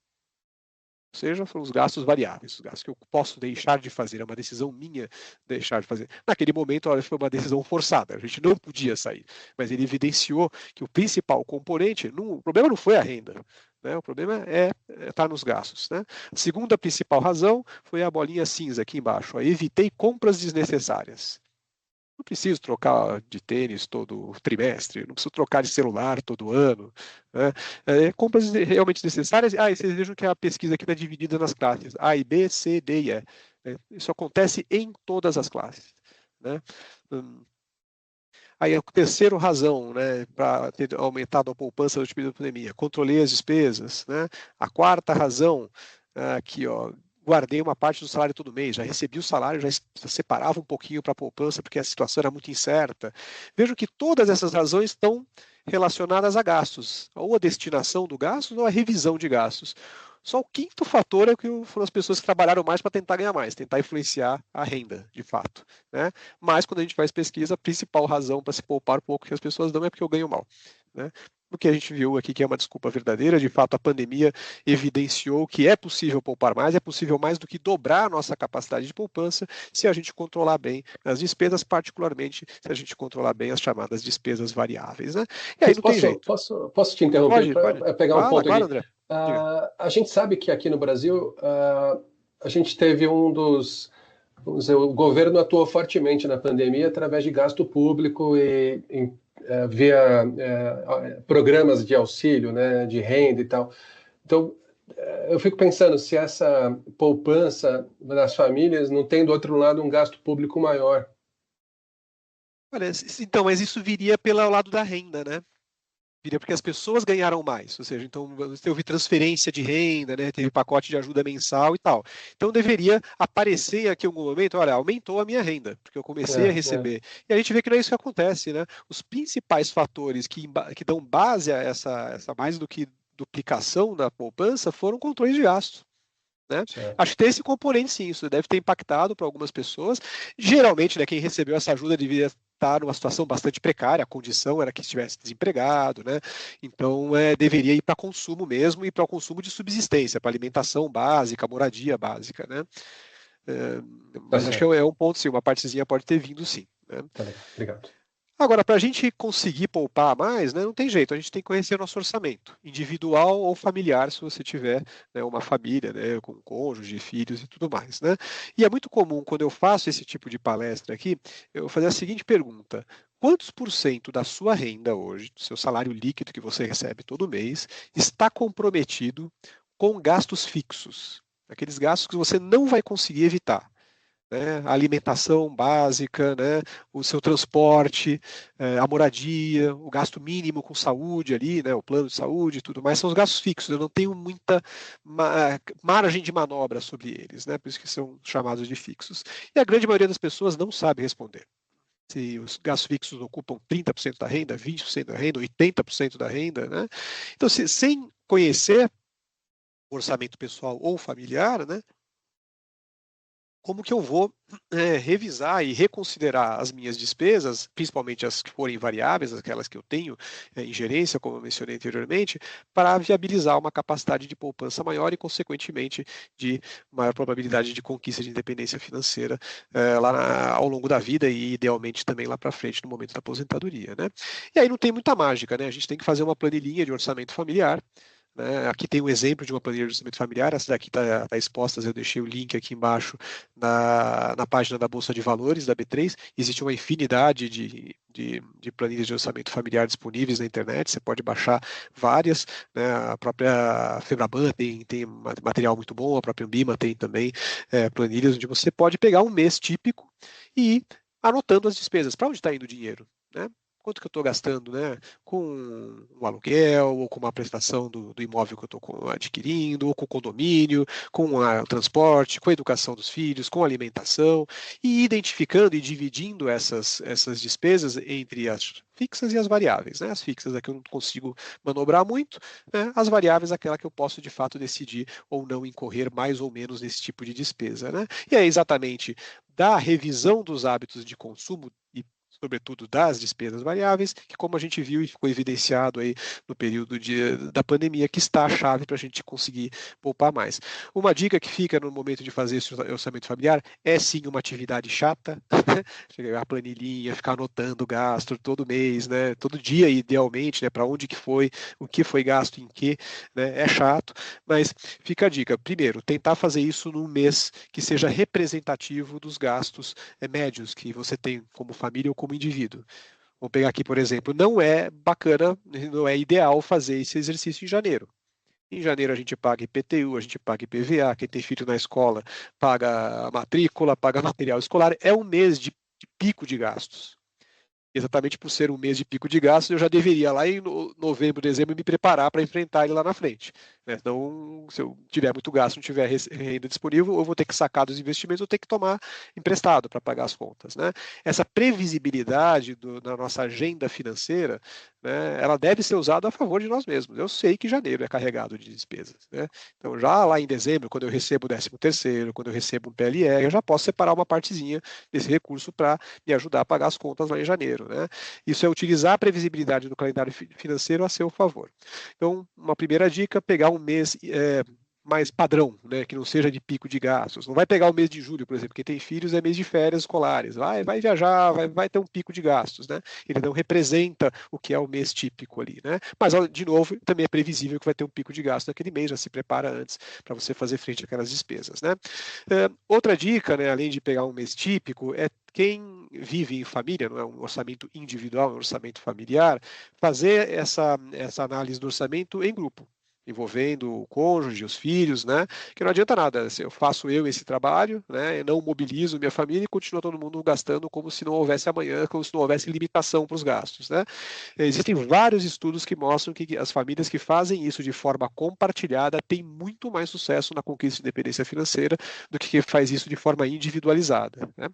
Speaker 3: Ou seja, são os gastos variáveis, os gastos que eu posso deixar de fazer, é uma decisão minha deixar de fazer. Naquele momento, olha, foi uma decisão forçada, a gente não podia sair, mas ele evidenciou que o principal componente, o problema não foi a renda, né? O problema está nos gastos. Né? A segunda principal razão foi a bolinha cinza aqui embaixo, evitei compras desnecessárias. Não preciso trocar de tênis todo trimestre, não preciso trocar de celular todo ano, né? Compras realmente necessárias. E vocês vejam que a pesquisa aqui está dividida nas classes A e B, C, D e E. Né? Isso acontece em todas as classes. Né? Aí a terceira razão, né, para ter aumentado a poupança no período da pandemia, controlei as despesas. Né? A quarta razão, aqui, ó, guardei uma parte do salário todo mês, já recebi o salário, já separava um pouquinho para a poupança, porque a situação era muito incerta. Vejo que todas essas razões estão relacionadas a gastos, ou a destinação do gasto, ou a revisão de gastos. Só o quinto fator é que foram as pessoas que trabalharam mais para tentar ganhar mais, tentar influenciar a renda, de fato. Né? Mas, quando a gente faz pesquisa, a principal razão para se poupar o pouco que as pessoas dão é porque eu ganho mal. Né? O que a gente viu aqui que é uma desculpa verdadeira, de fato a pandemia evidenciou que é possível poupar mais, é possível mais do que dobrar a nossa capacidade de poupança se a gente controlar bem as despesas, particularmente se a gente controlar bem as chamadas despesas variáveis. Né? E aí não tem jeito.
Speaker 2: Posso te interromper para pegar um ponto
Speaker 3: claro,
Speaker 2: aqui?
Speaker 3: André.
Speaker 2: A gente sabe que aqui no Brasil a gente teve o governo atuou fortemente na pandemia através de gasto público e via programas de auxílio, né, de renda e tal. Então, eu fico pensando se essa poupança das famílias não tem do outro lado um gasto público maior.
Speaker 3: Olha, então, mas isso viria pelo lado da renda, né? Viria porque as pessoas ganharam mais, ou seja, então houve transferência de renda, né, teve pacote de ajuda mensal e tal. Então deveria aparecer aqui em algum momento, olha, aumentou a minha renda, porque eu comecei a receber. E a gente vê que não é isso que acontece, né? Os principais fatores que dão base a essa mais do que duplicação da poupança foram controles de gastos. Né? Acho que tem esse componente, sim, isso deve ter impactado para algumas pessoas. Geralmente, né, quem recebeu essa ajuda devia estar numa situação bastante precária, a condição era que estivesse desempregado, né? Então deveria ir para consumo mesmo e para o consumo de subsistência, para alimentação básica, moradia básica, né? Mas acho que é um ponto, sim, uma partezinha pode ter vindo, sim. Né?
Speaker 2: Tá bem, obrigado.
Speaker 3: Agora, para a gente conseguir poupar mais, né, não tem jeito, a gente tem que conhecer nosso orçamento, individual ou familiar, se você tiver, né, uma família, né, com cônjuge, filhos e tudo mais. Né? E é muito comum, quando eu faço esse tipo de palestra aqui, eu fazer a seguinte pergunta: quantos por cento da sua renda hoje, do seu salário líquido que você recebe todo mês, está comprometido com gastos fixos? Aqueles gastos que você não vai conseguir evitar. Né, a alimentação básica, né, o seu transporte, a moradia, o gasto mínimo com saúde ali, né, o plano de saúde e tudo mais, são os gastos fixos. Eu não tenho muita margem de manobra sobre eles, né, por isso que são chamados de fixos. E a grande maioria das pessoas não sabe responder. Se os gastos fixos ocupam 30% da renda, 20% da renda, 80% da renda. Né? Então, sem conhecer o orçamento pessoal ou familiar, né, como que eu vou revisar e reconsiderar as minhas despesas, principalmente as que forem variáveis, aquelas que eu tenho em gerência, como eu mencionei anteriormente, para viabilizar uma capacidade de poupança maior e, consequentemente, de maior probabilidade de conquista de independência financeira ao longo da vida e, idealmente, também lá para frente, no momento da aposentadoria. Né? E aí não tem muita mágica, né? A gente tem que fazer uma planilhinha de orçamento familiar. Né? Aqui tem um exemplo de uma planilha de orçamento familiar, essa daqui está exposta, eu deixei o link aqui embaixo na página da Bolsa de Valores, da B3. Existe uma infinidade de planilhas de orçamento familiar disponíveis na internet, você pode baixar várias, né? A própria Febraban tem material muito bom, a própria Ambima tem também planilhas onde você pode pegar um mês típico e ir anotando as despesas, para onde está indo o dinheiro, né? Quanto que eu estou gastando, né, com o aluguel, ou com uma prestação do imóvel que eu estou adquirindo, ou com o condomínio, com o transporte, com a educação dos filhos, com a alimentação, e identificando e dividindo essas despesas entre as fixas e as variáveis. Né? As fixas é que eu não consigo manobrar muito, né? As variáveis é aquela que eu posso de fato decidir ou não incorrer mais ou menos nesse tipo de despesa. Né? E é exatamente da revisão dos hábitos de consumo e sobretudo das despesas variáveis, que como a gente viu e ficou evidenciado aí no período da pandemia, que está a chave para a gente conseguir poupar mais. Uma dica que fica no momento de fazer esse orçamento familiar é sim uma atividade chata, chegar a planilhinha, ficar anotando o gasto todo mês, né? Todo dia idealmente, né? Para onde que foi, o que foi gasto em que, né? É chato, mas fica a dica. Primeiro, tentar fazer isso num mês que seja representativo dos gastos médios que você tem como família ou como indivíduo. Vamos pegar aqui, por exemplo, não é bacana, não é ideal fazer esse exercício em janeiro. Em janeiro a gente paga IPTU, a gente paga IPVA, quem tem filho na escola paga a matrícula, paga material escolar. É um mês de pico de gastos. Exatamente por ser um mês de pico de gastos, eu já deveria lá em novembro, dezembro, me preparar para enfrentar ele lá na frente. Né? Então, se eu tiver muito gasto, não tiver renda disponível, eu vou ter que sacar dos investimentos, ou ter que tomar emprestado para pagar as contas. Né? Essa previsibilidade na nossa agenda financeira, né, ela deve ser usada a favor de nós mesmos. Eu sei que janeiro é carregado de despesas. Né? Então, já lá em dezembro, quando eu recebo o 13º, quando eu recebo um PLR, eu já posso separar uma partezinha desse recurso para me ajudar a pagar as contas lá em janeiro. Né? Isso é utilizar a previsibilidade do calendário financeiro a seu favor. Então, uma primeira dica, pegar um mês mais padrão, né, que não seja de pico de gastos. Não vai pegar o mês de julho, por exemplo, quem tem filhos é mês de férias escolares, vai viajar, vai ter um pico de gastos, né? Ele não representa o que é o mês típico ali, né? Mas, de novo, também é previsível que vai ter um pico de gasto naquele mês, já se prepara antes para você fazer frente àquelas despesas, né? Outra dica, né, além de pegar um mês típico, é quem vive em família, não é um orçamento individual, é um orçamento familiar, fazer essa análise do orçamento em grupo, envolvendo o cônjuge, os filhos, né? Que não adianta nada, eu faço esse trabalho, né? Eu não mobilizo minha família e continua todo mundo gastando como se não houvesse amanhã, como se não houvesse limitação para os gastos, né? Existem vários estudos que mostram que as famílias que fazem isso de forma compartilhada têm muito mais sucesso na conquista de independência financeira do que quem faz isso de forma individualizada, né?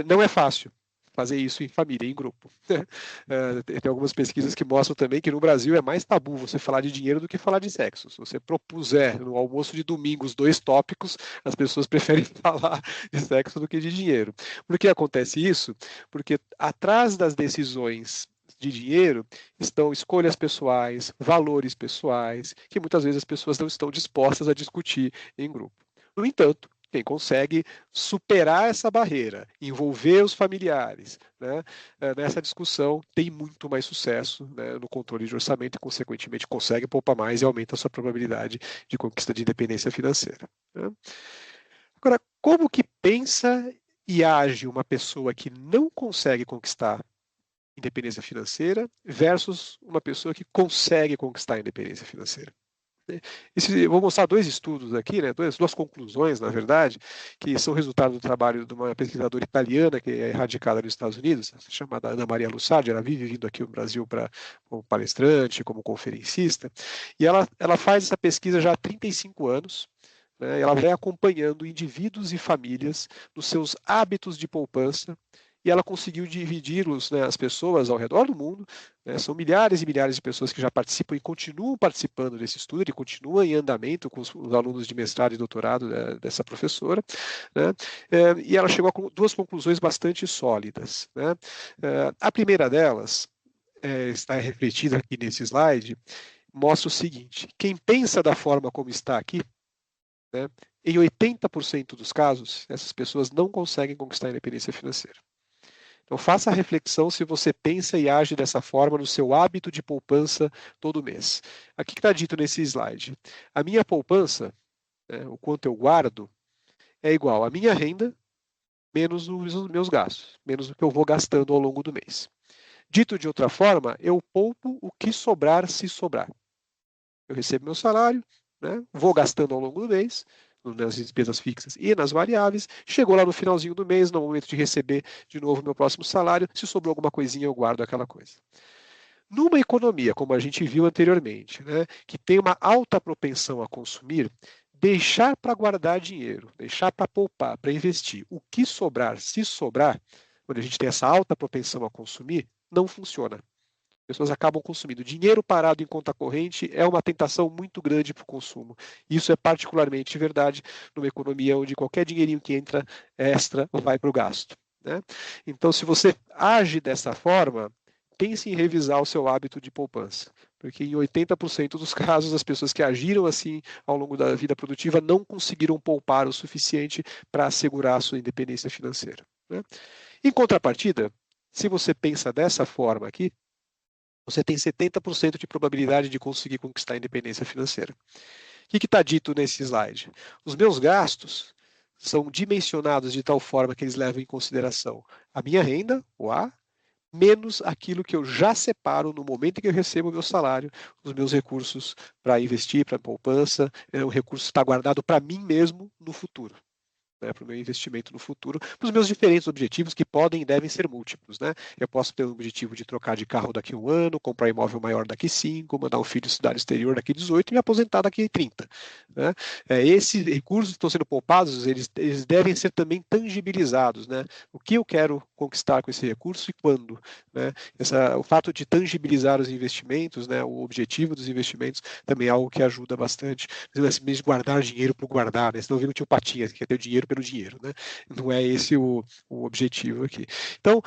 Speaker 3: Não é fácil fazer isso em família, em grupo. Tem algumas pesquisas que mostram também que no Brasil é mais tabu você falar de dinheiro do que falar de sexo. Se você propuser no almoço de domingo os 2 tópicos, as pessoas preferem falar de sexo do que de dinheiro. Por que acontece isso? Porque atrás das decisões de dinheiro estão escolhas pessoais, valores pessoais, que muitas vezes as pessoas não estão dispostas a discutir em grupo. No entanto, quem consegue superar essa barreira, envolver os familiares, né, nessa discussão, tem muito mais sucesso, né, no controle de orçamento e, consequentemente, consegue poupar mais e aumenta a sua probabilidade de conquista de independência financeira. Né? Agora, como que pensa e age uma pessoa que não consegue conquistar independência financeira versus uma pessoa que consegue conquistar a independência financeira? Vou mostrar 2 estudos aqui, né, duas conclusões, na verdade, que são resultado do trabalho de uma pesquisadora italiana que é radicada nos Estados Unidos, chamada Ana Maria Lussardi. Ela vive vindo aqui no Brasil como palestrante, como conferencista, e ela faz essa pesquisa já há 35 anos, né, ela vai acompanhando indivíduos e famílias nos seus hábitos de poupança, e ela conseguiu dividir né, as pessoas ao redor do mundo, né, são milhares e milhares de pessoas que já participam e continuam participando desse estudo, ele continua em andamento com os alunos de mestrado e doutorado dessa professora, né, e ela chegou a 2 conclusões bastante sólidas. Né. A primeira delas, está refletida aqui nesse slide, mostra o seguinte: quem pensa da forma como está aqui, né, em 80% dos casos, essas pessoas não conseguem conquistar a independência financeira. Então, faça a reflexão se você pensa e age dessa forma no seu hábito de poupança todo mês. Aqui que está dito nesse slide. A minha poupança, né, o quanto eu guardo, é igual à minha renda menos os meus gastos, menos o que eu vou gastando ao longo do mês. Dito de outra forma, eu poupo o que sobrar, se sobrar. Eu recebo meu salário, né, vou gastando ao longo do mês, nas despesas fixas e nas variáveis, chegou lá no finalzinho do mês, no momento de receber de novo meu próximo salário, se sobrou alguma coisinha, eu guardo aquela coisa. Numa economia, como a gente viu anteriormente, né, que tem uma alta propensão a consumir, deixar para guardar dinheiro, deixar para poupar, para investir, o que sobrar, se sobrar, quando a gente tem essa alta propensão a consumir, não funciona. As pessoas acabam consumindo. Dinheiro parado em conta corrente é uma tentação muito grande para o consumo. Isso é particularmente verdade numa economia onde qualquer dinheirinho que entra extra vai para o gasto. né? Então, se você age dessa forma, pense em revisar o seu hábito de poupança, porque em 80% dos casos as pessoas que agiram assim ao longo da vida produtiva não conseguiram poupar o suficiente para assegurar a sua independência financeira, né? Em contrapartida, se você pensa dessa forma aqui, você tem 70% de probabilidade de conseguir conquistar a independência financeira. O que está dito nesse slide? Os meus gastos são dimensionados de tal forma que eles levam em consideração a minha renda, o A, menos aquilo que eu já separo no momento em que eu recebo o meu salário, os meus recursos para investir, para poupança, o recurso está guardado para mim mesmo no futuro, né, para o meu investimento no futuro, para os meus diferentes objetivos que podem e devem ser múltiplos, né? Eu posso ter o objetivo de trocar de carro daqui a 1 ano, comprar imóvel maior daqui 5, mandar um filho estudar no exterior daqui 18 e me aposentar daqui 30. Né? Esses recursos que estão sendo poupados, eles devem ser também tangibilizados, né? O que eu quero conquistar com esse recurso e quando, né? O fato de tangibilizar os investimentos, né? O objetivo dos investimentos também é algo que ajuda bastante. Não é simplesmente guardar dinheiro por guardar, né? Senão vira o tio Patinhas, que quer ter o dinheiro pelo dinheiro, né? Não é esse o objetivo aqui. Então,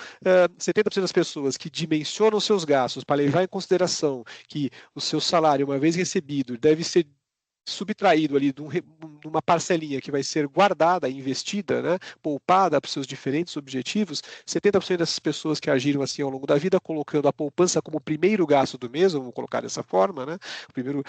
Speaker 3: 70% das pessoas que dimensionam seus gastos para levar em consideração que o seu salário, uma vez recebido, deve ser subtraído ali de uma parcelinha que vai ser guardada, investida, né, poupada para os seus diferentes objetivos, 70% dessas pessoas que agiram assim ao longo da vida, colocando a poupança como o primeiro gasto do mês, vamos colocar dessa forma, né, o primeiro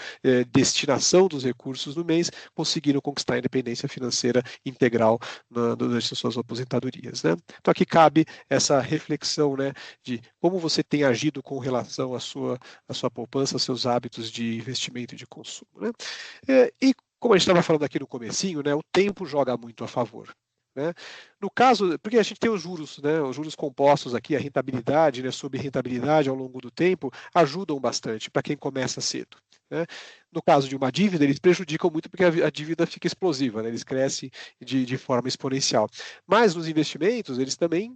Speaker 3: destinação dos recursos do mês, conseguiram conquistar a independência financeira integral durante as suas aposentadorias, né? Então aqui cabe essa reflexão, né, de como você tem agido com relação à sua poupança, aos seus hábitos de investimento e de consumo, né? E como a gente estava falando aqui no comecinho, né, o tempo joga muito a favor, né? No caso, porque a gente tem os juros, né, os juros compostos aqui, a rentabilidade, né, sobre rentabilidade ao longo do tempo, ajudam bastante para quem começa cedo, né? No caso de uma dívida, eles prejudicam muito porque a dívida fica explosiva, né, eles crescem de forma exponencial. Mas nos investimentos, eles também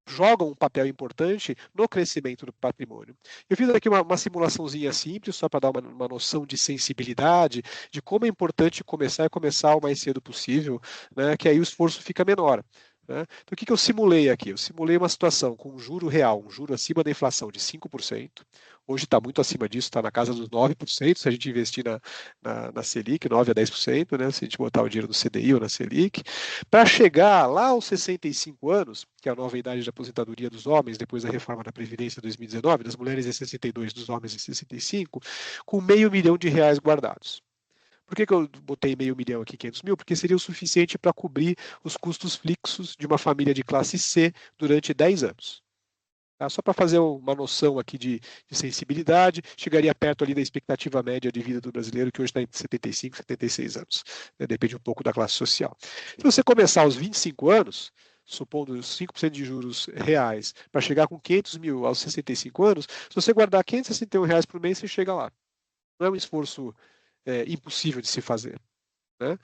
Speaker 3: jogam um papel importante no crescimento do patrimônio. Eu fiz aqui uma simulaçãozinha simples, só para dar uma noção de sensibilidade, de como é importante começar o mais cedo possível, né, que aí o esforço fica menor. Né? Então, o que eu simulei aqui? Eu simulei uma situação com um juro real, um juro acima da inflação de 5%. Hoje está muito acima disso, está na casa dos 9%, se a gente investir na Selic, 9% a 10%, né, se a gente botar o dinheiro no CDI ou na Selic, para chegar lá aos 65 anos, que é a nova idade de aposentadoria dos homens, depois da reforma da Previdência de 2019, das mulheres em 62, dos homens em 65, com R$500 mil guardados. Por que eu botei R$500 mil aqui, 500 mil? Porque seria o suficiente para cobrir os custos fixos de uma família de classe C durante 10 anos. Tá? Só para fazer uma noção aqui de sensibilidade, chegaria perto ali da expectativa média de vida do brasileiro, que hoje está entre 75 e 76 anos. Né? Depende um pouco da classe social. Se você começar aos 25 anos, supondo 5% de juros reais, para chegar com 500 mil aos 65 anos, se você guardar R$561 por mês, você chega lá. Não é um esforço impossível de se fazer. Né?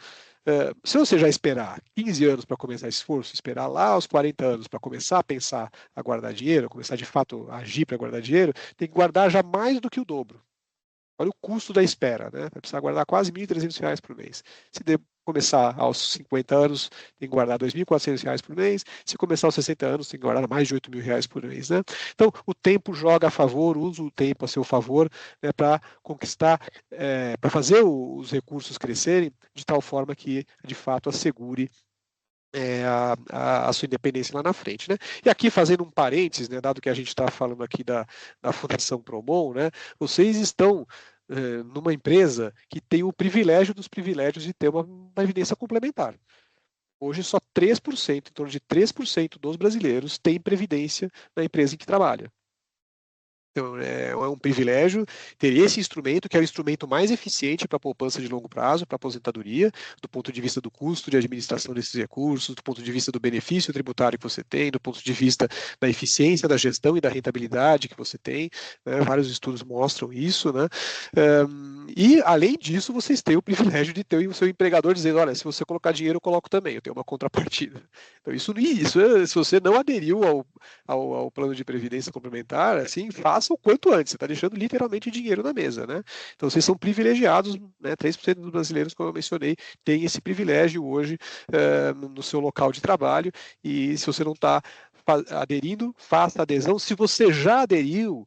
Speaker 3: Se você já esperar 15 anos para começar esse esforço, esperar lá aos 40 anos para começar a pensar a guardar dinheiro, começar de fato a agir para guardar dinheiro, tem que guardar já mais do que o dobro. Olha o custo da espera, né? Vai precisar guardar quase R$1.300 por mês. Se começar aos 50 anos, tem que guardar R$2.400 por mês. Se começar aos 60 anos, tem que guardar mais de R$8.000 por mês, né? Então, o tempo joga a favor, usa o tempo a seu favor, né, para conquistar, para fazer os recursos crescerem de tal forma que, de fato, assegure a sua independência lá na frente, né? E aqui, fazendo um parênteses, né, dado que a gente está falando aqui da Fundação Promon, né, vocês estão numa empresa que tem o privilégio dos privilégios de ter uma previdência complementar. Hoje, só 3%, em torno de 3% dos brasileiros têm previdência na empresa em que trabalha. Então, é um privilégio ter esse instrumento, que é o instrumento mais eficiente para a poupança de longo prazo, para a aposentadoria, do ponto de vista do custo de administração desses recursos, do ponto de vista do benefício tributário que você tem, do ponto de vista da eficiência da gestão e da rentabilidade que você tem, né? Vários estudos mostram isso, né? E, além disso, vocês têm o privilégio de ter o seu empregador dizendo, olha, se você colocar dinheiro, eu coloco também, eu tenho uma contrapartida. Então, se você não aderiu ao plano de previdência complementar, assim, faça o quanto antes, você está deixando literalmente dinheiro na mesa, né? Então vocês são privilegiados, né? 3% dos brasileiros, como eu mencionei, têm esse privilégio hoje no seu local de trabalho, e se você não está aderindo, faça adesão. Se você já aderiu,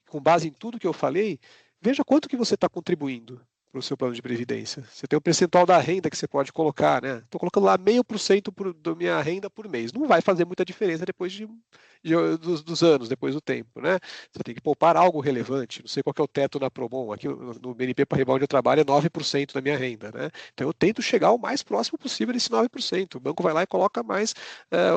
Speaker 3: com base em tudo que eu falei, veja quanto que você está contribuindo para o seu plano de previdência. Você tem o percentual da renda que você pode colocar, né? Estou colocando lá 0,5% da minha renda por mês. Não vai fazer muita diferença depois dos anos, depois do tempo, né? Você tem que poupar algo relevante. Não sei qual que é o teto na Promon. Aqui no BNP Paribas onde eu trabalho é 9% da minha renda, né? Então eu tento chegar o mais próximo possível desse 9%. O banco vai lá e coloca mais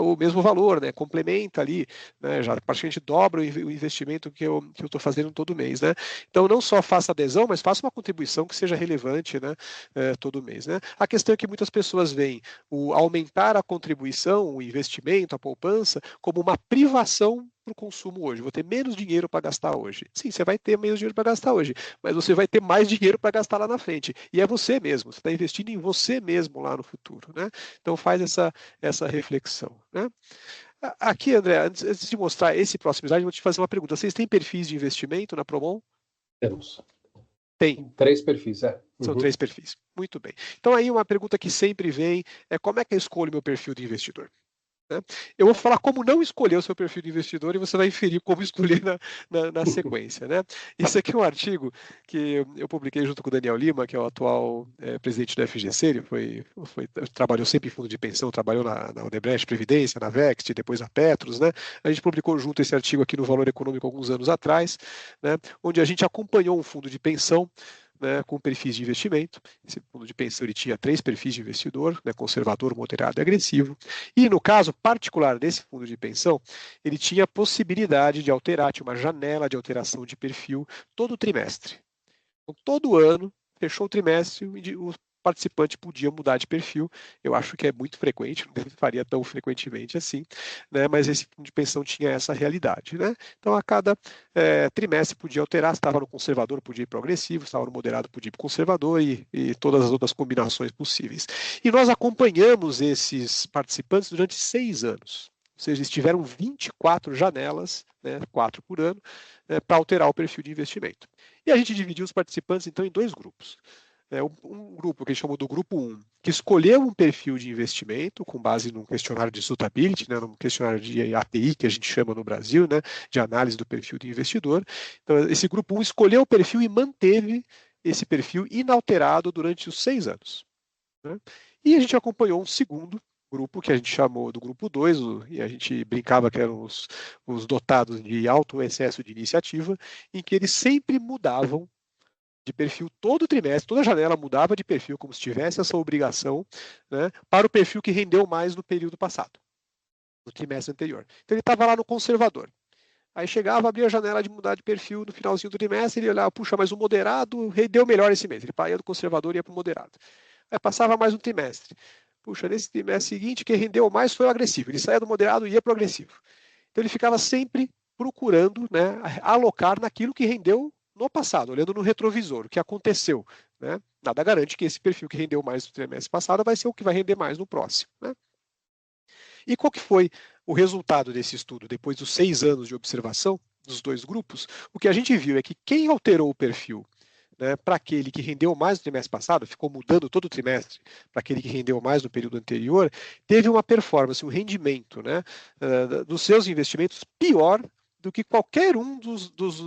Speaker 3: o mesmo valor, né? Complementa ali, né? Já praticamente dobra o investimento que eu estou fazendo todo mês, né? Então não só faça adesão, mas faça uma contribuição que seja relevante, né? Todo mês, né? A questão é que muitas pessoas veem o aumentar a contribuição, o investimento, a poupança, como uma privação para o consumo hoje. Vou ter menos dinheiro para gastar hoje. Sim, você vai ter menos dinheiro para gastar hoje, mas você vai ter mais dinheiro para gastar lá na frente. E é você mesmo, você está investindo em você mesmo lá no futuro, né? Então faz essa reflexão, né? Aqui, André, antes de mostrar esse próximo slide, eu vou te fazer uma pergunta. Vocês têm perfis de investimento na Promon?
Speaker 2: Temos.
Speaker 3: Tem.
Speaker 2: 3 perfis, é.
Speaker 3: São 3 perfis. Muito bem. Então aí uma pergunta que sempre vem é como é que eu escolho meu perfil de investidor? Né? Eu vou falar como não escolher o seu perfil de investidor e você vai inferir como escolher na sequência. Né? Isso aqui é um artigo que eu publiquei junto com o Daniel Lima, que é o atual presidente da FGC, ele trabalhou sempre em fundo de pensão, trabalhou na Odebrecht Previdência, na Vext, depois na Petros. Né? A gente publicou junto esse artigo aqui no Valor Econômico alguns anos atrás, né? Onde a gente acompanhou um fundo de pensão, né, com perfis de investimento. Esse fundo de pensão ele tinha 3 perfis de investidor, né, conservador, moderado e agressivo. E no caso particular desse fundo de pensão, ele tinha a possibilidade de alterar, tinha uma janela de alteração de perfil todo trimestre. Então, todo ano, fechou o trimestre, o participante podia mudar de perfil. Eu acho que é muito frequente, não faria tão frequentemente assim, né? Mas esse fundo de pensão tinha essa realidade, né? Então, a cada trimestre podia alterar, se estava no conservador, podia ir para o agressivo, se estava no moderado, podia ir para o conservador e todas as outras combinações possíveis. E nós acompanhamos esses participantes durante 6 anos. Ou seja, eles tiveram 24 janelas, né, 4 por ano, para alterar o perfil de investimento. E a gente dividiu os participantes, então, em 2 grupos. Um grupo que a gente chamou do grupo 1, que escolheu um perfil de investimento com base num questionário de suitability, né, num questionário de API, que a gente chama no Brasil, né, de análise do perfil do investidor. Então, esse grupo 1 escolheu o perfil e manteve esse perfil inalterado durante os 6 anos. Né? E a gente acompanhou um segundo grupo, que a gente chamou do grupo 2, e a gente brincava que eram os dotados de alto excesso de iniciativa, em que eles sempre mudavam de perfil todo trimestre, toda janela mudava de perfil, como se tivesse essa obrigação, né, para o perfil que rendeu mais no período passado, no trimestre anterior. Então ele estava lá no conservador. Aí chegava, abria a janela de mudar de perfil no finalzinho do trimestre, ele olhava, puxa, mas o moderado rendeu melhor esse mês. Ele saía do conservador e ia para o moderado. Aí passava mais um trimestre. Puxa, nesse trimestre seguinte, quem rendeu mais foi o agressivo. Ele saía do moderado e ia para o agressivo. Então ele ficava sempre procurando, né, alocar naquilo que rendeu no passado, olhando no retrovisor, o que aconteceu. Né? Nada garante que esse perfil que rendeu mais no trimestre passado vai ser o que vai render mais no próximo. Né? E qual que foi o resultado desse estudo? Depois dos 6 anos de observação dos 2 grupos, o que a gente viu é que quem alterou o perfil, né, para aquele que rendeu mais no trimestre passado, ficou mudando todo o trimestre para aquele que rendeu mais no período anterior, teve uma performance, um rendimento, né, dos seus investimentos pior do que qualquer um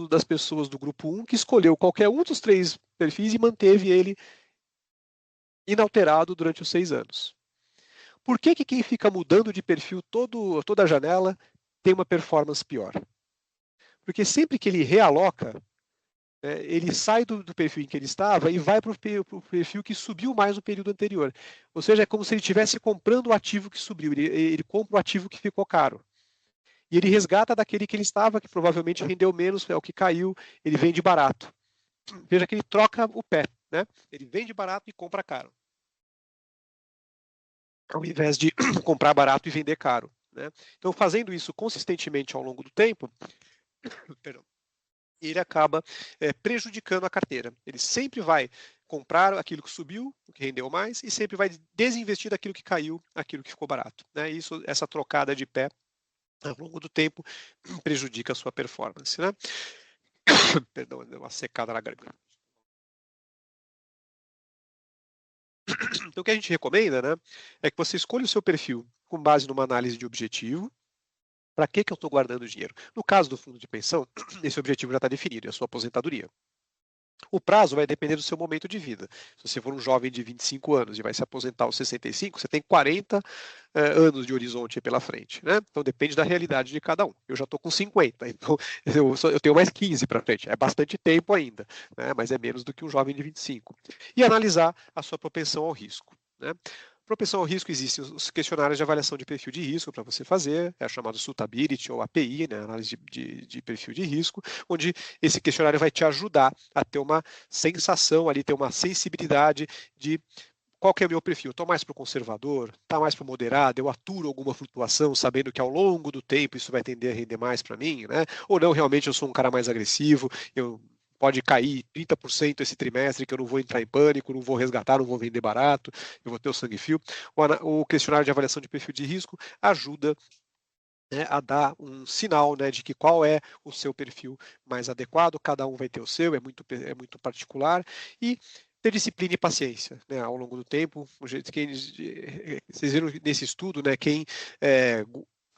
Speaker 3: das pessoas do grupo 1 que escolheu qualquer um dos 3 perfis e manteve ele inalterado durante os 6 anos. Por que quem fica mudando de perfil toda a janela tem uma performance pior? Porque sempre que ele realoca, ele sai do perfil em que ele estava e vai para o perfil que subiu mais no período anterior. Ou seja, é como se ele estivesse comprando o ativo que subiu, ele compra o ativo que ficou caro. E ele resgata daquele que ele estava, que provavelmente rendeu menos, é o que caiu, ele vende barato. Veja que ele troca o pé, né? Ele vende barato e compra caro. Ao invés de comprar barato e vender caro. Né? Então, fazendo isso consistentemente ao longo do tempo, perdão, ele acaba prejudicando a carteira. Ele sempre vai comprar aquilo que subiu, o que rendeu mais, e sempre vai desinvestir daquilo que caiu, aquilo que ficou barato. Né? Isso, essa trocada de pé, ao longo do tempo, prejudica a sua performance. Né? Perdão, deu uma secada na garganta. Então, o que a gente recomenda, né, é que você escolha o seu perfil com base numa análise de objetivo, Para que eu estou guardando dinheiro? No caso do fundo de pensão, esse objetivo já está definido, é a sua aposentadoria. O prazo vai depender do seu momento de vida. Se você for um jovem de 25 anos e vai se aposentar aos 65, você tem 40 anos de horizonte pela frente, né? Então depende da realidade de cada um. Eu já estou com 50, então eu tenho mais 15 para frente. É bastante tempo ainda, né? Mas é menos do que um jovem de 25. E analisar a sua propensão ao risco, né? Propensão ao risco, existem os questionários de avaliação de perfil de risco para você fazer, é chamado Suitability ou API, né, análise de perfil de risco, onde esse questionário vai te ajudar a ter uma sensação ali, ter uma sensibilidade de qual que é o meu perfil. Estou mais para o conservador, está mais para o moderado, eu aturo alguma flutuação, sabendo que ao longo do tempo isso vai tender a render mais para mim, né? Ou não, realmente eu sou um cara mais agressivo, pode cair 30% esse trimestre, que eu não vou entrar em pânico, não vou resgatar, não vou vender barato, eu vou ter o sangue frio. O questionário de avaliação de perfil de risco ajuda, né, a dar um sinal, né, de que qual é o seu perfil mais adequado, cada um vai ter o seu, é muito particular, e ter disciplina e paciência, né, ao longo do tempo. Vocês viram nesse estudo, né, quem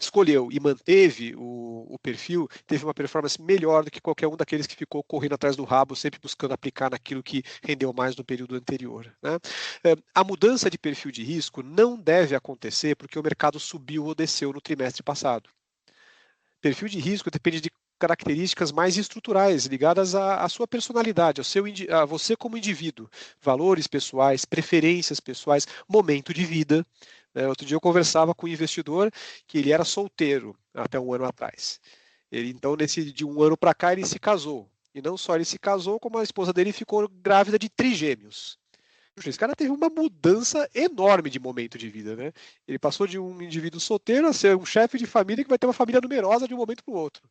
Speaker 3: escolheu e manteve o perfil, teve uma performance melhor do que qualquer um daqueles que ficou correndo atrás do rabo, sempre buscando aplicar naquilo que rendeu mais no período anterior, né? A mudança de perfil de risco não deve acontecer porque o mercado subiu ou desceu no trimestre passado. Perfil de risco depende de características mais estruturais, ligadas à sua personalidade, a você como indivíduo, valores pessoais, preferências pessoais, momento de vida. Outro dia eu conversava com um investidor que ele era solteiro até um ano atrás. Então, de um ano para cá, ele se casou. E não só ele se casou, como a esposa dele ficou grávida de trigêmeos. Esse cara teve uma mudança enorme de momento de vida, né? Ele passou de um indivíduo solteiro a ser um chefe de família que vai ter uma família numerosa de um momento para o outro.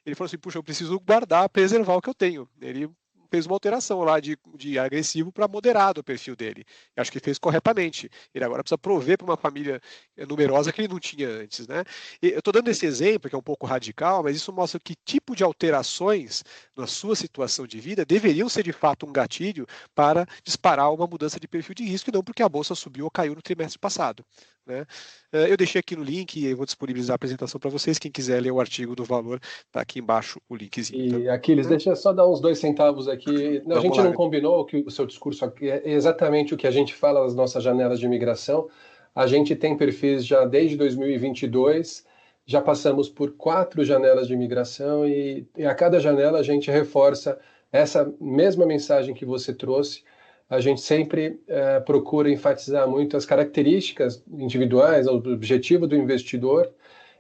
Speaker 3: Ele falou assim, puxa, eu preciso guardar, preservar o que eu tenho. Ele fez uma alteração lá de agressivo para moderado o perfil dele. Eu acho que fez corretamente. Ele agora precisa prover para uma família numerosa que ele não tinha antes, né? E eu estou dando esse exemplo, que é um pouco radical, mas isso mostra que tipo de alterações na sua situação de vida deveriam ser de fato um gatilho para disparar uma mudança de perfil de risco, e não porque a bolsa subiu ou caiu no trimestre passado, né? Eu deixei aqui no link e vou disponibilizar a apresentação para vocês. Quem quiser ler o artigo do Valor, está aqui embaixo o linkzinho.
Speaker 2: E Aquiles, deixa eu só dar uns 2 centavos aqui. A gente não combinou que o seu discurso aqui é exatamente o que a gente fala nas nossas janelas de imigração. A gente tem perfis já desde 2022, já passamos por 4 janelas de imigração e a cada janela a gente reforça essa mesma mensagem que você trouxe. A gente sempre procura enfatizar muito as características individuais, o objetivo do investidor,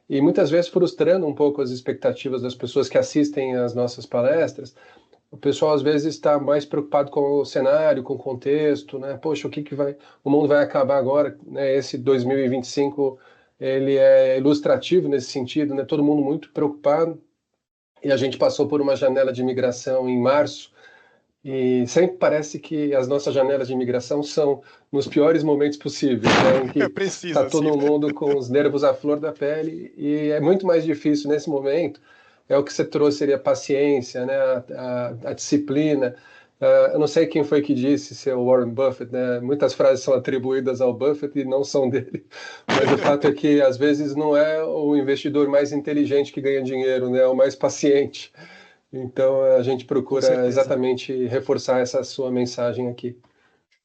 Speaker 2: e muitas vezes frustrando um pouco as expectativas das pessoas que assistem às nossas palestras. O pessoal às vezes está mais preocupado com o cenário, com o contexto, né? Poxa, o mundo vai acabar agora, né? Esse 2025 ele é ilustrativo nesse sentido, né? Todo mundo muito preocupado. E a gente passou por uma janela de imigração em março, e sempre parece que as nossas janelas de imigração são nos piores momentos possíveis, né, em que está todo mundo com os nervos à flor da pele, e é muito mais difícil nesse momento. É o que você trouxe, seria a paciência, né, a disciplina. Eu não sei quem foi que disse, se é o Warren Buffett, né? Muitas frases são atribuídas ao Buffett e não são dele. Mas o fato é que, às vezes, não é o investidor mais inteligente que ganha dinheiro, né? É o mais paciente. Então, a gente procura exatamente reforçar essa sua mensagem aqui.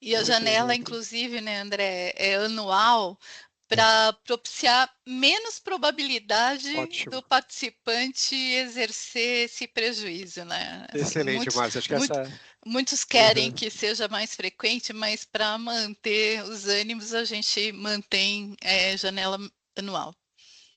Speaker 1: E a janela, inclusive, né, André, é anual para propiciar menos probabilidade do participante exercer esse prejuízo, né?
Speaker 3: Excelente, Márcia. Acho que
Speaker 1: muitos querem que seja mais frequente, mas para manter os ânimos, a gente mantém janela anual.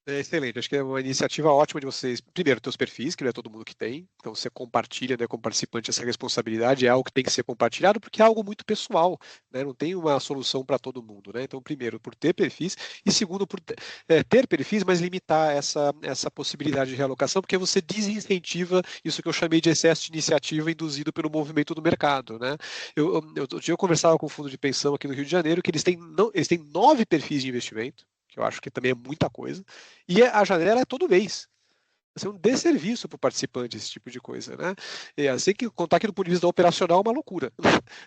Speaker 3: Excelente, acho que é uma iniciativa ótima de vocês, primeiro, ter os perfis, que não é todo mundo que tem, então você compartilha, né, como participante essa responsabilidade, é algo que tem que ser compartilhado, porque é algo muito pessoal, né, não tem uma solução para todo mundo, né, então primeiro, por ter perfis, e segundo, por ter perfis, mas limitar essa possibilidade de realocação, porque você desincentiva isso que eu chamei de excesso de iniciativa induzido pelo movimento do mercado, né. Eu conversava com o fundo de pensão aqui no Rio de Janeiro, que eles têm 9 perfis de investimento, que eu acho que também é muita coisa, e a janela é todo mês. ser um desserviço para o participante esse tipo de coisa, né? Sem que contar que do ponto de vista operacional é uma loucura.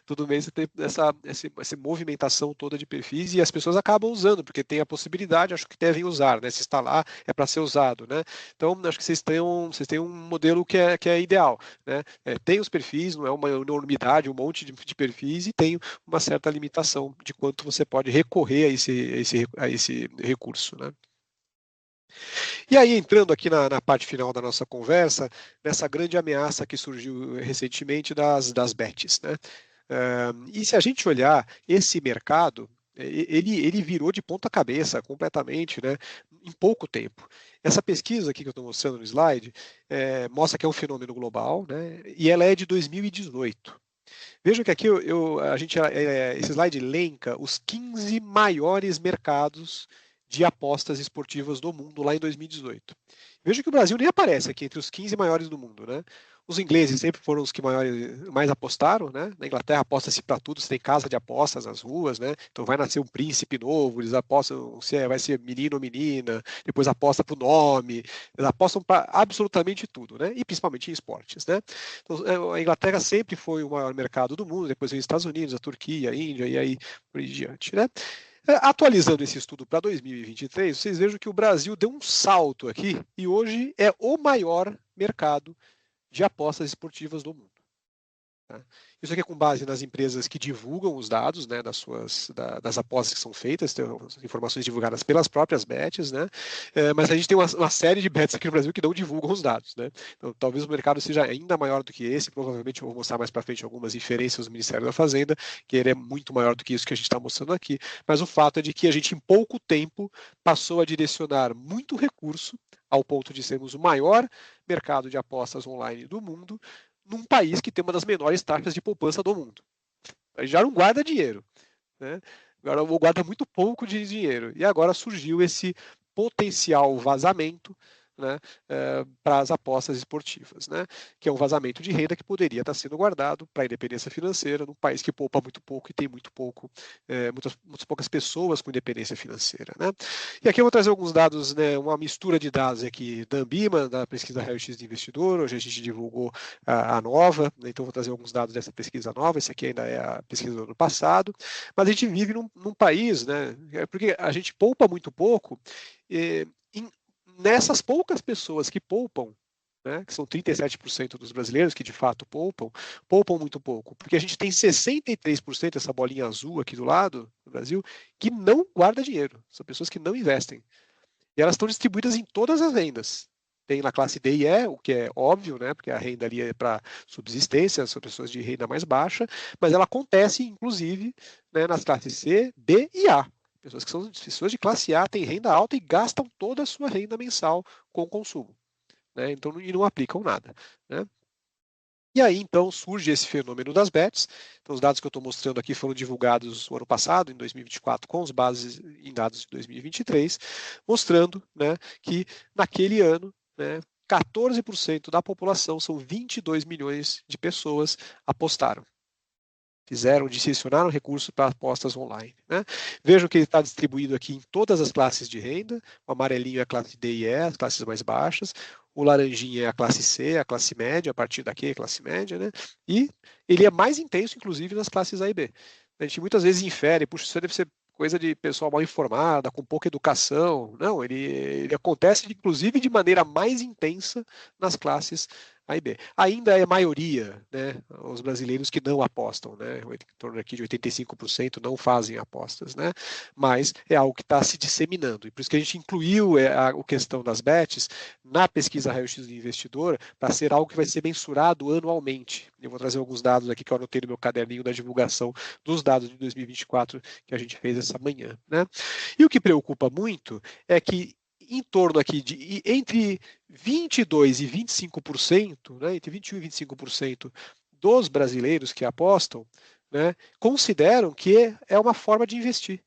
Speaker 3: Todo mês você tem essa movimentação toda de perfis e as pessoas acabam usando, porque tem a possibilidade, acho que devem usar, né? Se está lá, é para ser usado, né? Então, acho que vocês têm um modelo que é ideal, né? Tem os perfis, não é uma enormidade, um monte de perfis, e tem uma certa limitação de quanto você pode recorrer a esse recurso, né? E aí, entrando aqui na parte final da nossa conversa, nessa grande ameaça que surgiu recentemente das bets, né? E se a gente olhar esse mercado, ele virou de ponta cabeça completamente, né, em pouco tempo. Essa pesquisa aqui que eu estou mostrando no slide mostra que é um fenômeno global, né, e ela é de 2018. Veja que aqui esse slide elenca os 15 maiores mercados de apostas esportivas do mundo lá em 2018. Veja que o Brasil nem aparece aqui entre os 15 maiores do mundo, né? Os ingleses sempre foram os que mais apostaram, né? Na Inglaterra aposta-se para tudo, você tem casa de apostas nas ruas, né? Então vai nascer um príncipe novo, eles apostam se vai ser menino ou menina, depois aposta para o nome, eles apostam para absolutamente tudo, né? E principalmente em esportes, né? Então, a Inglaterra sempre foi o maior mercado do mundo, depois veio os Estados Unidos, a Turquia, a Índia e aí por aí diante, né? Atualizando esse estudo para 2023, vocês vejam que o Brasil deu um salto aqui e hoje é o maior mercado de apostas esportivas do mundo. Tá? Isso aqui é com base nas empresas que divulgam os dados, né, das apostas que são feitas, tem informações divulgadas pelas próprias bets, né? Mas a gente tem uma série de bets aqui no Brasil que não divulgam os dados, né? Então, talvez o mercado seja ainda maior do que esse, provavelmente eu vou mostrar mais para frente algumas inferências do Ministério da Fazenda, que ele é muito maior do que isso que a gente está mostrando aqui, mas o fato é de que a gente em pouco tempo passou a direcionar muito recurso ao ponto de sermos o maior mercado de apostas online do mundo, num país que tem uma das menores taxas de poupança do mundo. Já não guarda dinheiro, né? Agora guarda muito pouco de dinheiro. E agora surgiu esse potencial vazamento, né, para as apostas esportivas, né, que é um vazamento de renda que poderia estar sendo guardado para a independência financeira num país que poupa muito pouco e tem muitas poucas pessoas com independência financeira, né. E aqui eu vou trazer alguns dados, né, uma mistura de dados aqui da Ambima, da pesquisa Raio-X de Investidor. Hoje a gente divulgou a nova, né, então vou trazer alguns dados dessa pesquisa nova. Esse aqui ainda é a pesquisa do ano passado, mas a gente vive num país, né, porque a gente poupa muito pouco, nessas poucas pessoas que poupam, né, que são 37% dos brasileiros que de fato poupam muito pouco, porque a gente tem 63%, essa bolinha azul aqui do lado do Brasil, que não guarda dinheiro, são pessoas que não investem. E elas estão distribuídas em todas as rendas. Tem na classe D e E, o que é óbvio, né, porque a renda ali é para subsistência, são pessoas de renda mais baixa, mas ela acontece, inclusive, né, nas classes C, B e A. Pessoas que são pessoas de classe A, têm renda alta e gastam toda a sua renda mensal com o consumo, né? Então, e não aplicam nada, né? E aí, então, surge esse fenômeno das bets. Então, os dados que eu estou mostrando aqui foram divulgados no ano passado, em 2024, com as bases em dados de 2023, mostrando, né, que naquele ano, né, 14% da população, são 22 milhões de pessoas, apostaram. Direcionaram recursos para apostas online, né? Vejam que ele está distribuído aqui em todas as classes de renda. O amarelinho é a classe D e E, as classes mais baixas. O laranjinha é a classe C, a classe média, a partir daqui é a classe média, né? E ele é mais intenso, inclusive, nas classes A e B. A gente muitas vezes infere, puxa, isso deve ser coisa de pessoal mal informada, com pouca educação. Não, ele acontece, inclusive, de maneira mais intensa nas classes A e B. Ainda é maioria, né, os brasileiros que não apostam, né, em torno aqui de 85% não fazem apostas, né, mas é algo que está se disseminando. E por isso que a gente incluiu a questão das bets na pesquisa Raio-X do Investidor, para ser algo que vai ser mensurado anualmente. Eu vou trazer alguns dados aqui que eu anotei no meu caderninho da divulgação dos dados de 2024 que a gente fez essa manhã, né. E o que preocupa muito é que em torno aqui de entre 22% e 25%, né, entre 21% e 25% dos brasileiros que apostam, né, consideram que é uma forma de investir.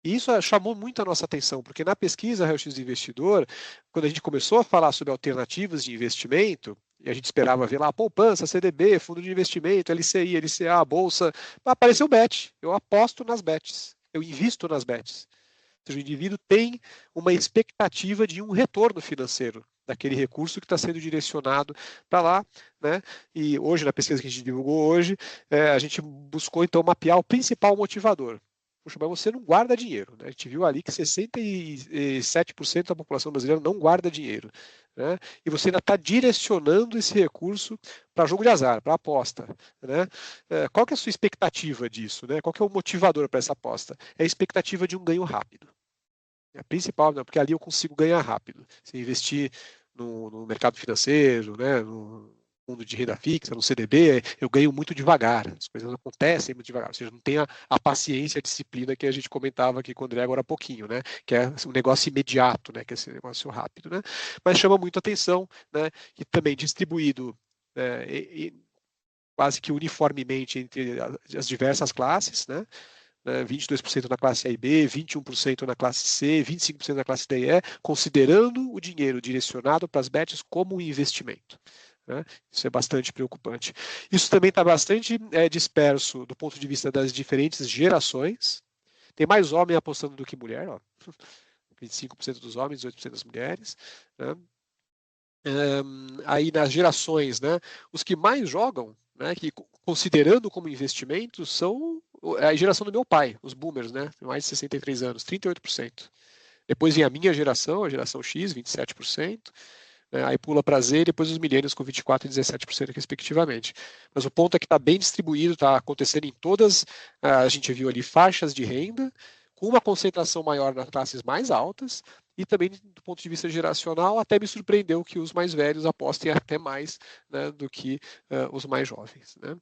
Speaker 3: E isso chamou muito a nossa atenção, porque na pesquisa Raio-X do Investidor, quando a gente começou a falar sobre alternativas de investimento, e a gente esperava ver lá poupança, CDB, fundo de investimento, LCI, LCA, bolsa, apareceu bet. Eu aposto nas bets, eu invisto nas bets. Ou seja, o indivíduo tem uma expectativa de um retorno financeiro daquele recurso que está sendo direcionado para lá, né? E hoje, na pesquisa que a gente divulgou hoje, a gente buscou, então, mapear o principal motivador. Puxa, mas você não guarda dinheiro, né? A gente viu ali que 67% da população brasileira não guarda dinheiro, né? E você ainda está direcionando esse recurso para jogo de azar, para aposta, né? Qual que é a sua expectativa disso, né? Qual que é o motivador para essa aposta? É a expectativa de um ganho rápido. É a principal, né? Porque ali eu consigo ganhar rápido. Se investir no mercado financeiro, né? No fundo de renda fixa, no CDB, eu ganho muito devagar. As coisas acontecem muito devagar. Ou seja, não tem a paciência, a disciplina que a gente comentava aqui com o André agora há pouquinho, né? Que é um negócio imediato, né? Que é esse negócio rápido, né? Mas chama muito atenção, né? E também distribuído quase que uniformemente entre as diversas classes, né? 22% na classe A e B, 21% na classe C, 25% na classe D e E, considerando o dinheiro direcionado para as bets como um investimento. Né? Isso é bastante preocupante. Isso também está bastante disperso do ponto de vista das diferentes gerações. Tem mais homem apostando do que mulher, ó. 25% dos homens, 18% das mulheres. Né? Aí nas gerações, né, os que mais jogam, né, que considerando como investimento, são a geração do meu pai, os boomers, né, mais de 63 anos, 38%. Depois vem a minha geração, a geração X, 27%. Aí pula para Z e depois os millennials com 24% e 17% respectivamente. Mas o ponto é que está bem distribuído, está acontecendo em todas, a gente viu ali faixas de renda, com uma concentração maior nas classes mais altas, e também do ponto de vista geracional, até me surpreendeu que os mais velhos apostem até mais, né, do que os mais jovens. Né?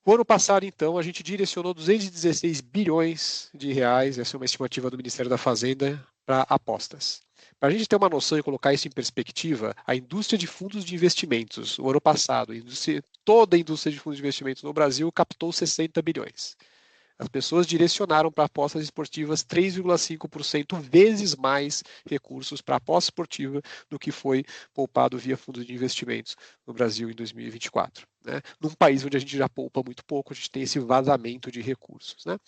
Speaker 3: O ano passado, então, a gente direcionou 216 bilhões de reais, essa é uma estimativa do Ministério da Fazenda, para apostas. Para a gente ter uma noção e colocar isso em perspectiva, a indústria de fundos de investimentos, o ano passado, toda a indústria de fundos de investimentos no Brasil captou 60 bilhões. As pessoas direcionaram para apostas esportivas 3,5% vezes mais recursos para aposta esportiva do que foi poupado via fundos de investimentos no Brasil em 2024. Né? Num país onde a gente já poupa muito pouco, a gente tem esse vazamento de recursos. Né?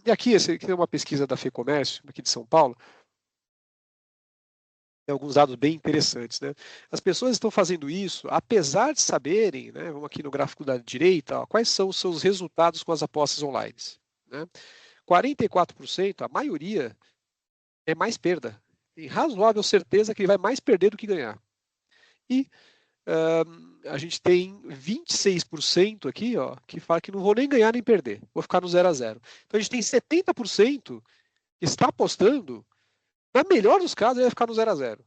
Speaker 3: E aqui é uma pesquisa da FEComércio, aqui de São Paulo, tem alguns dados bem interessantes. Né? As pessoas estão fazendo isso, apesar de saberem, né, vamos aqui no gráfico da direita, ó, quais são os seus resultados com as apostas online. Né? 44%, a maioria, é mais perda. Tem razoável certeza que ele vai mais perder do que ganhar. E a gente tem 26% aqui, ó, que fala que não vou nem ganhar nem perder, vou ficar no 0 a 0. Então a gente tem 70% que está apostando. Na melhor dos casos, ele vai ficar no 0 a 0.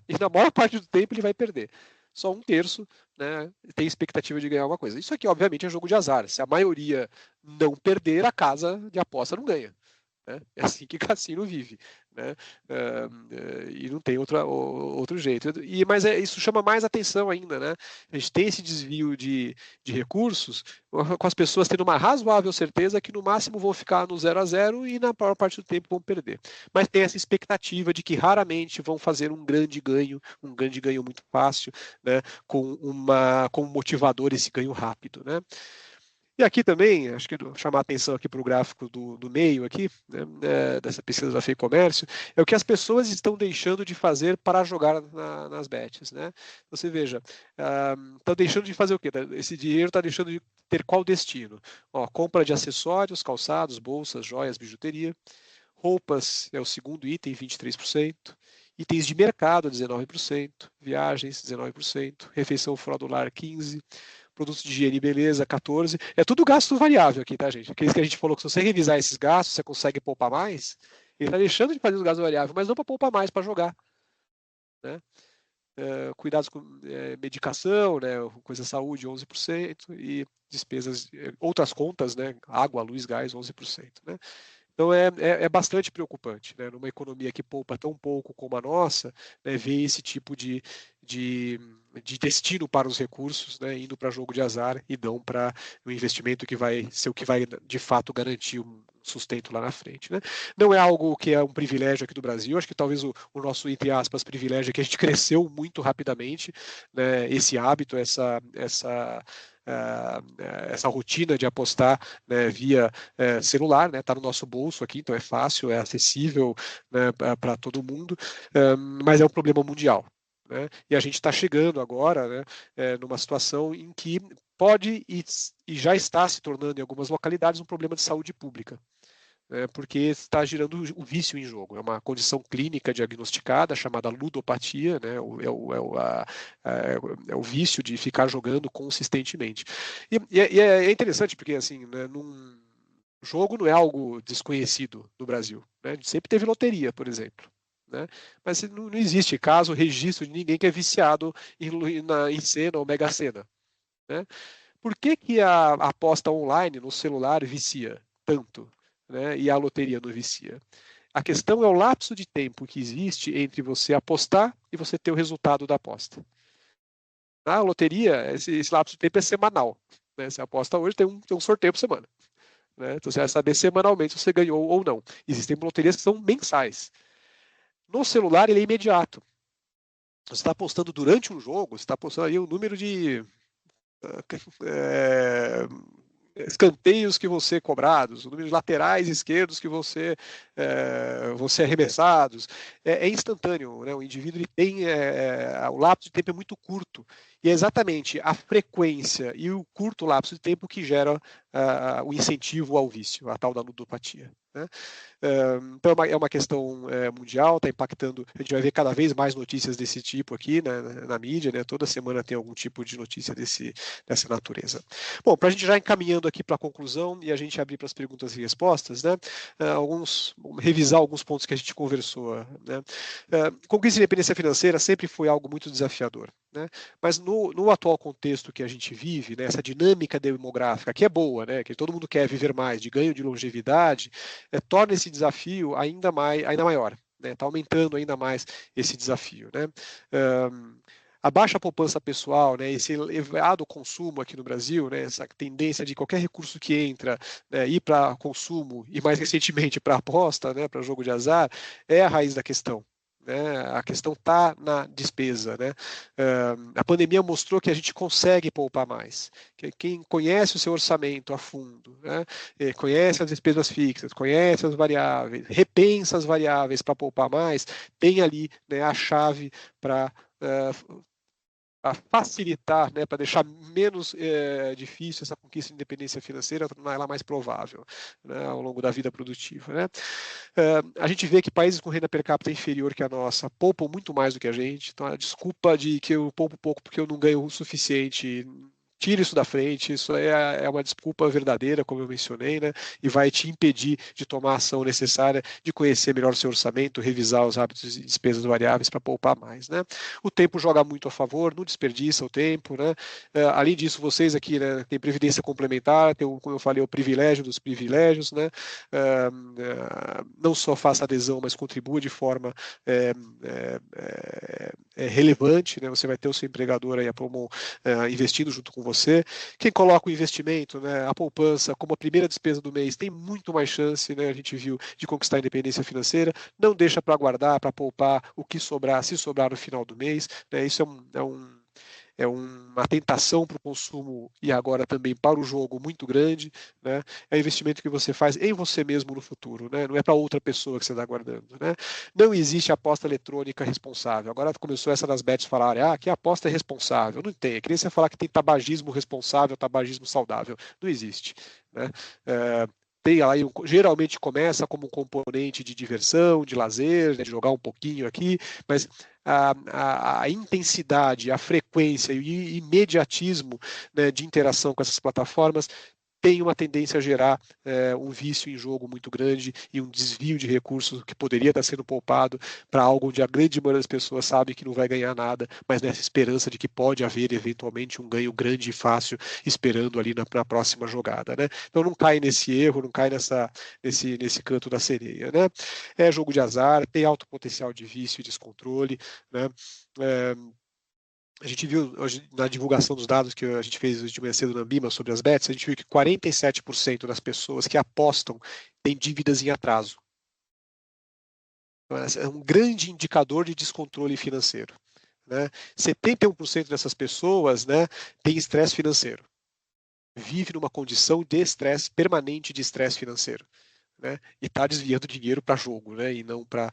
Speaker 3: E na maior parte do tempo ele vai perder. Só um terço, né, tem expectativa de ganhar alguma coisa. Isso aqui, obviamente, é jogo de azar. Se a maioria não perder, a casa de aposta não ganha. Né? É assim que cassino vive. Né? E não tem outro jeito. Mas isso chama mais atenção ainda. Né? A gente tem esse desvio de recursos, com as pessoas tendo uma razoável certeza que no máximo vão ficar no 0 a 0 e na maior parte do tempo vão perder. Mas tem essa expectativa de que raramente vão fazer um grande ganho muito fácil, né? com um motivador esse ganho rápido. Né? E aqui também, acho que chamar a atenção aqui para o gráfico do meio aqui, né, dessa pesquisa da FEComércio, é o que as pessoas estão deixando de fazer para jogar nas bets. Né? Você veja, estão deixando de fazer o quê? Esse dinheiro está deixando de ter qual destino? Ó, compra de acessórios, calçados, bolsas, joias, bijuteria. Roupas é o segundo item, 23%. Itens de mercado, 19%. Viagens, 19%. Refeição fora do lar, 15%. Produtos de higiene e beleza, 14%. É tudo gasto variável aqui, tá, gente? Aqueles que a gente falou que se você revisar esses gastos, você consegue poupar mais. Ele está deixando de fazer os gastos variáveis, mas não para poupar mais, para jogar. Né? Cuidados com medicação, né? Coisa saúde, 11%. E despesas, outras contas, né? Água, luz, gás, 11%. Né? Então é bastante preocupante, né? Numa economia que poupa tão pouco como a nossa, né, ver esse tipo de destino para os recursos, né, indo para jogo de azar e não para um investimento que vai ser o que vai de fato garantir um sustento lá na frente. Né? Não é algo que é um privilégio aqui do Brasil, acho que talvez o nosso, entre aspas, privilégio é que a gente cresceu muito rapidamente, né, esse hábito, essa essa rotina de apostar, né, via celular, né, está no nosso bolso aqui, então é fácil, é acessível, né, para todo mundo, mas é um problema mundial. Né, e a gente está chegando agora, né, numa situação em que pode e já está se tornando em algumas localidades um problema de saúde pública. Porque está girando o vício em jogo. É uma condição clínica diagnosticada chamada ludopatia, né? É o vício de ficar jogando consistentemente. E é interessante porque, assim, né, jogo não é algo desconhecido no Brasil. Né? A gente sempre teve loteria, por exemplo. Né? Mas não existe caso, registro de ninguém que é viciado em Sena ou Mega Sena. Né? Por que a aposta online no celular vicia tanto? Né, e a loteria não vicia. A questão é o lapso de tempo que existe entre você apostar e você ter o resultado da aposta. Na loteria, esse lapso de tempo é semanal. Né? Você aposta hoje, tem um sorteio por semana. Né? Então você vai saber semanalmente se você ganhou ou não. Existem loterias que são mensais. No celular, ele é imediato. Você está apostando durante um jogo, você está apostando aí o número de escanteios que vão ser cobrados, o número de laterais esquerdos que vão ser arremessados, é instantâneo, né? O indivíduo ele tem o lapso de tempo é muito curto e é exatamente a frequência e o curto lapso de tempo que gera o incentivo ao vício, a tal da ludopatia. Né? Então é uma questão mundial, está impactando, a gente vai ver cada vez mais notícias desse tipo aqui, né, na mídia, né, toda semana tem algum tipo de notícia dessa natureza. Bom, para a gente já encaminhando aqui para a conclusão e a gente abrir para as perguntas e respostas, né, revisar alguns pontos que a gente conversou. Né, conquista de independência financeira sempre foi algo muito desafiador, né, mas no atual contexto que a gente vive, né, essa dinâmica demográfica, que é boa, né, que todo mundo quer viver mais, de ganho de longevidade, torna esse desafio ainda maior. Está aumentando ainda mais esse desafio. Né? A baixa poupança pessoal, né, esse elevado consumo aqui no Brasil, né, essa tendência de qualquer recurso que entra, né, ir para consumo e mais recentemente para aposta, né, para jogo de azar, é a raiz da questão. Né? A questão está na despesa. Né? A pandemia mostrou que a gente consegue poupar mais. Quem conhece o seu orçamento a fundo, né? Conhece as despesas fixas, conhece as variáveis, repensa as variáveis para poupar mais, tem ali, né, a chave para facilitar, né, para deixar menos difícil essa conquista de independência financeira, tornar ela mais provável, né, ao longo da vida produtiva. Né? A gente vê que países com renda per capita inferior que a nossa poupam muito mais do que a gente, então a desculpa de que eu poupo pouco porque eu não ganho o suficiente, tira isso da frente, isso é uma desculpa verdadeira, como eu mencionei, né? E vai te impedir de tomar a ação necessária, de conhecer melhor o seu orçamento, revisar os hábitos e despesas variáveis para poupar mais, né? O tempo joga muito a favor, não desperdiça o tempo, né? Além disso, vocês aqui, né, têm previdência complementar, tem, como eu falei, o privilégio dos privilégios, né? Não só faça adesão, mas contribua de forma relevante, né? Você vai ter o seu empregador aí, a Promon, investindo junto com você. Quem coloca o investimento, né, a poupança, como a primeira despesa do mês, tem muito mais chance, né, a gente viu, de conquistar a independência financeira. Não deixa para guardar, para poupar o que sobrar, se sobrar no final do mês. Né, isso é uma tentação para o consumo e agora também para o jogo muito grande. Né? É investimento que você faz em você mesmo no futuro, né? Não é para outra pessoa que você está guardando. Né? Não existe aposta eletrônica responsável. Agora começou essa das bets falarem, que a aposta é responsável. Não tem. É que nem você falar que tem tabagismo responsável, tabagismo saudável. Não existe. Né? Tem lá, geralmente começa como um componente de diversão, de lazer, né, de jogar um pouquinho aqui, mas a intensidade, a frequência e o imediatismo, né, de interação com essas plataformas tem uma tendência a gerar um vício em jogo muito grande e um desvio de recursos que poderia estar sendo poupado para algo onde a grande maioria das pessoas sabe que não vai ganhar nada, mas nessa esperança de que pode haver eventualmente um ganho grande e fácil esperando ali na próxima jogada. Né? Então não cai nesse erro, não cai nesse canto da sereia. Né? É jogo de azar, tem alto potencial de vício e descontrole. Né? A gente viu hoje na divulgação dos dados que a gente fez hoje de manhã cedo na Ambima sobre as bets, a gente viu que 47% das pessoas que apostam têm dívidas em atraso. Então, é um grande indicador de descontrole financeiro. Né? 71% dessas pessoas, né, têm estresse financeiro. vive numa condição de estresse permanente, de estresse financeiro. Né, e está desviando dinheiro para jogo, né, e não para